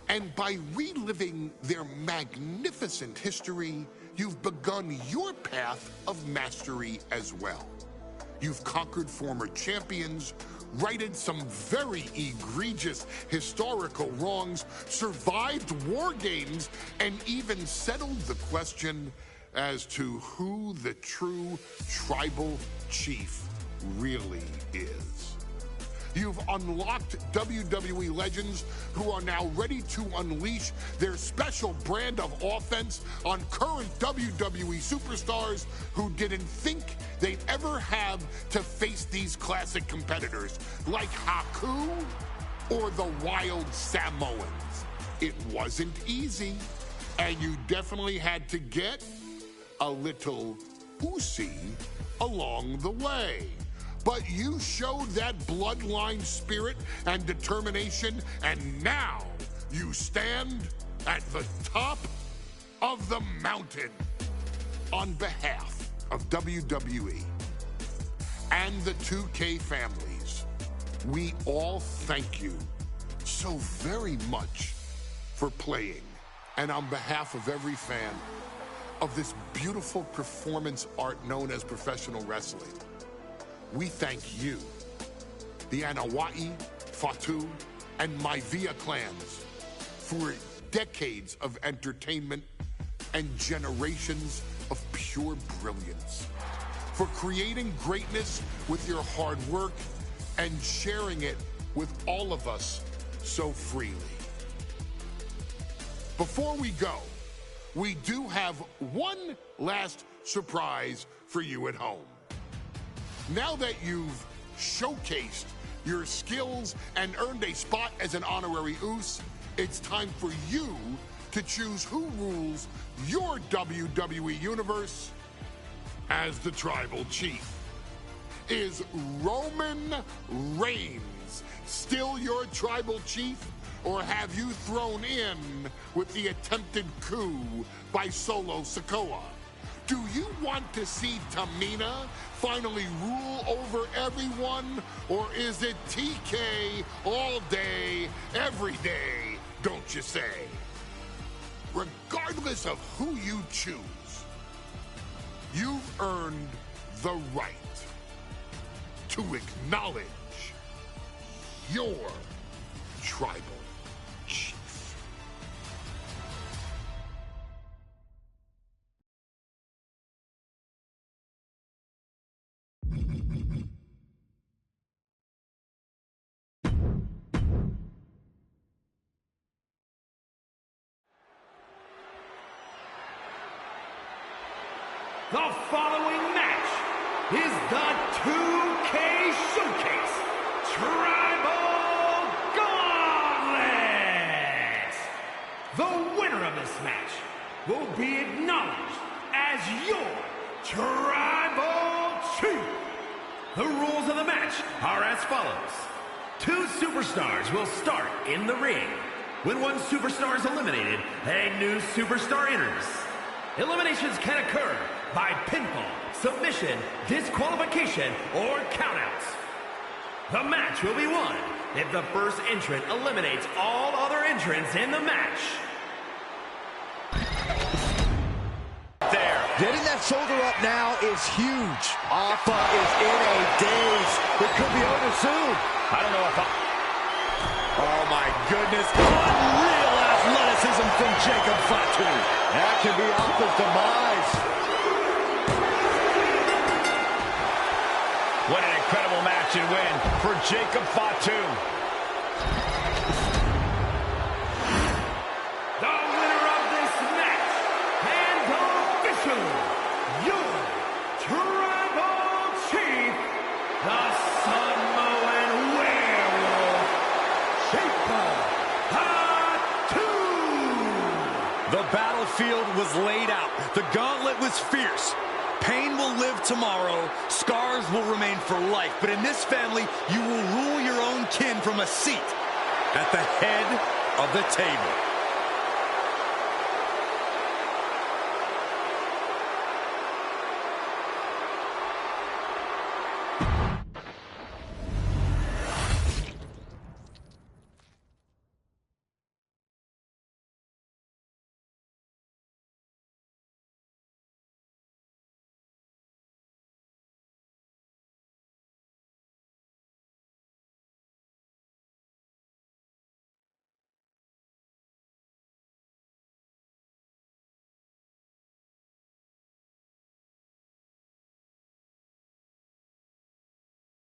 And by reliving their magnificent history, you've begun your path of mastery as well. You've conquered former champions, righted some very egregious historical wrongs, survived war games, and even settled the question as to who the true tribal chief really is. You've unlocked WWE legends who are now ready to unleash their special brand of offense on current WWE superstars who didn't think they'd ever have to face these classic competitors like Haku or the Wild Samoans. It wasn't easy, and you definitely had to get a little pussy along the way. But you showed that bloodline spirit and determination, and now you stand at the top of the mountain. On behalf of WWE and the 2K families, we all thank you so very much for playing. And on behalf of every fan of this beautiful performance art known as professional wrestling, we thank you, the Anoa'i, Fatu, and Maivia clans, for decades of entertainment and generations of pure brilliance, for creating greatness with your hard work and sharing it with all of us so freely. Before we go, we do have one last surprise for you at home. Now that you've showcased your skills and earned a spot as an honorary Uce, it's time for you to choose who rules your WWE universe as the Tribal Chief. Is Roman Reigns still your Tribal Chief, or have you thrown in with the attempted coup by Solo Sikoa? Do you want to see Tamina finally rule over everyone, or is it TK all day, every day, don't you say? Regardless of who you choose, you've earned the right to acknowledge your Tribal Chief. The following match is the 2K Showcase Tribal Gauntlet. The winner of this match will be acknowledged as your Tribal Chief. The rules of the match are as follows. 2 superstars will start in the ring. When one superstar is eliminated, a new superstar enters. Eliminations can occur by pinfall, submission, disqualification, or countouts. The match will be won if the first entrant eliminates all other entrants in the match. There. Getting that shoulder up now is huge. Alpha is in a daze. It could be over soon. I don't know if Oh my goodness. Unreal athleticism from Jacob Fatu. That can be Alpha's demise. What an incredible match and win for Jacob Fatu. The winner of this match, and officially your Tribal Chief, the Samoan Werewolf, Jacob Fatu. The battlefield was laid out. The gauntlet was fierce. Pain will live tomorrow, scars will remain for life, but in this family, you will rule your own kin from a seat at the head of the table.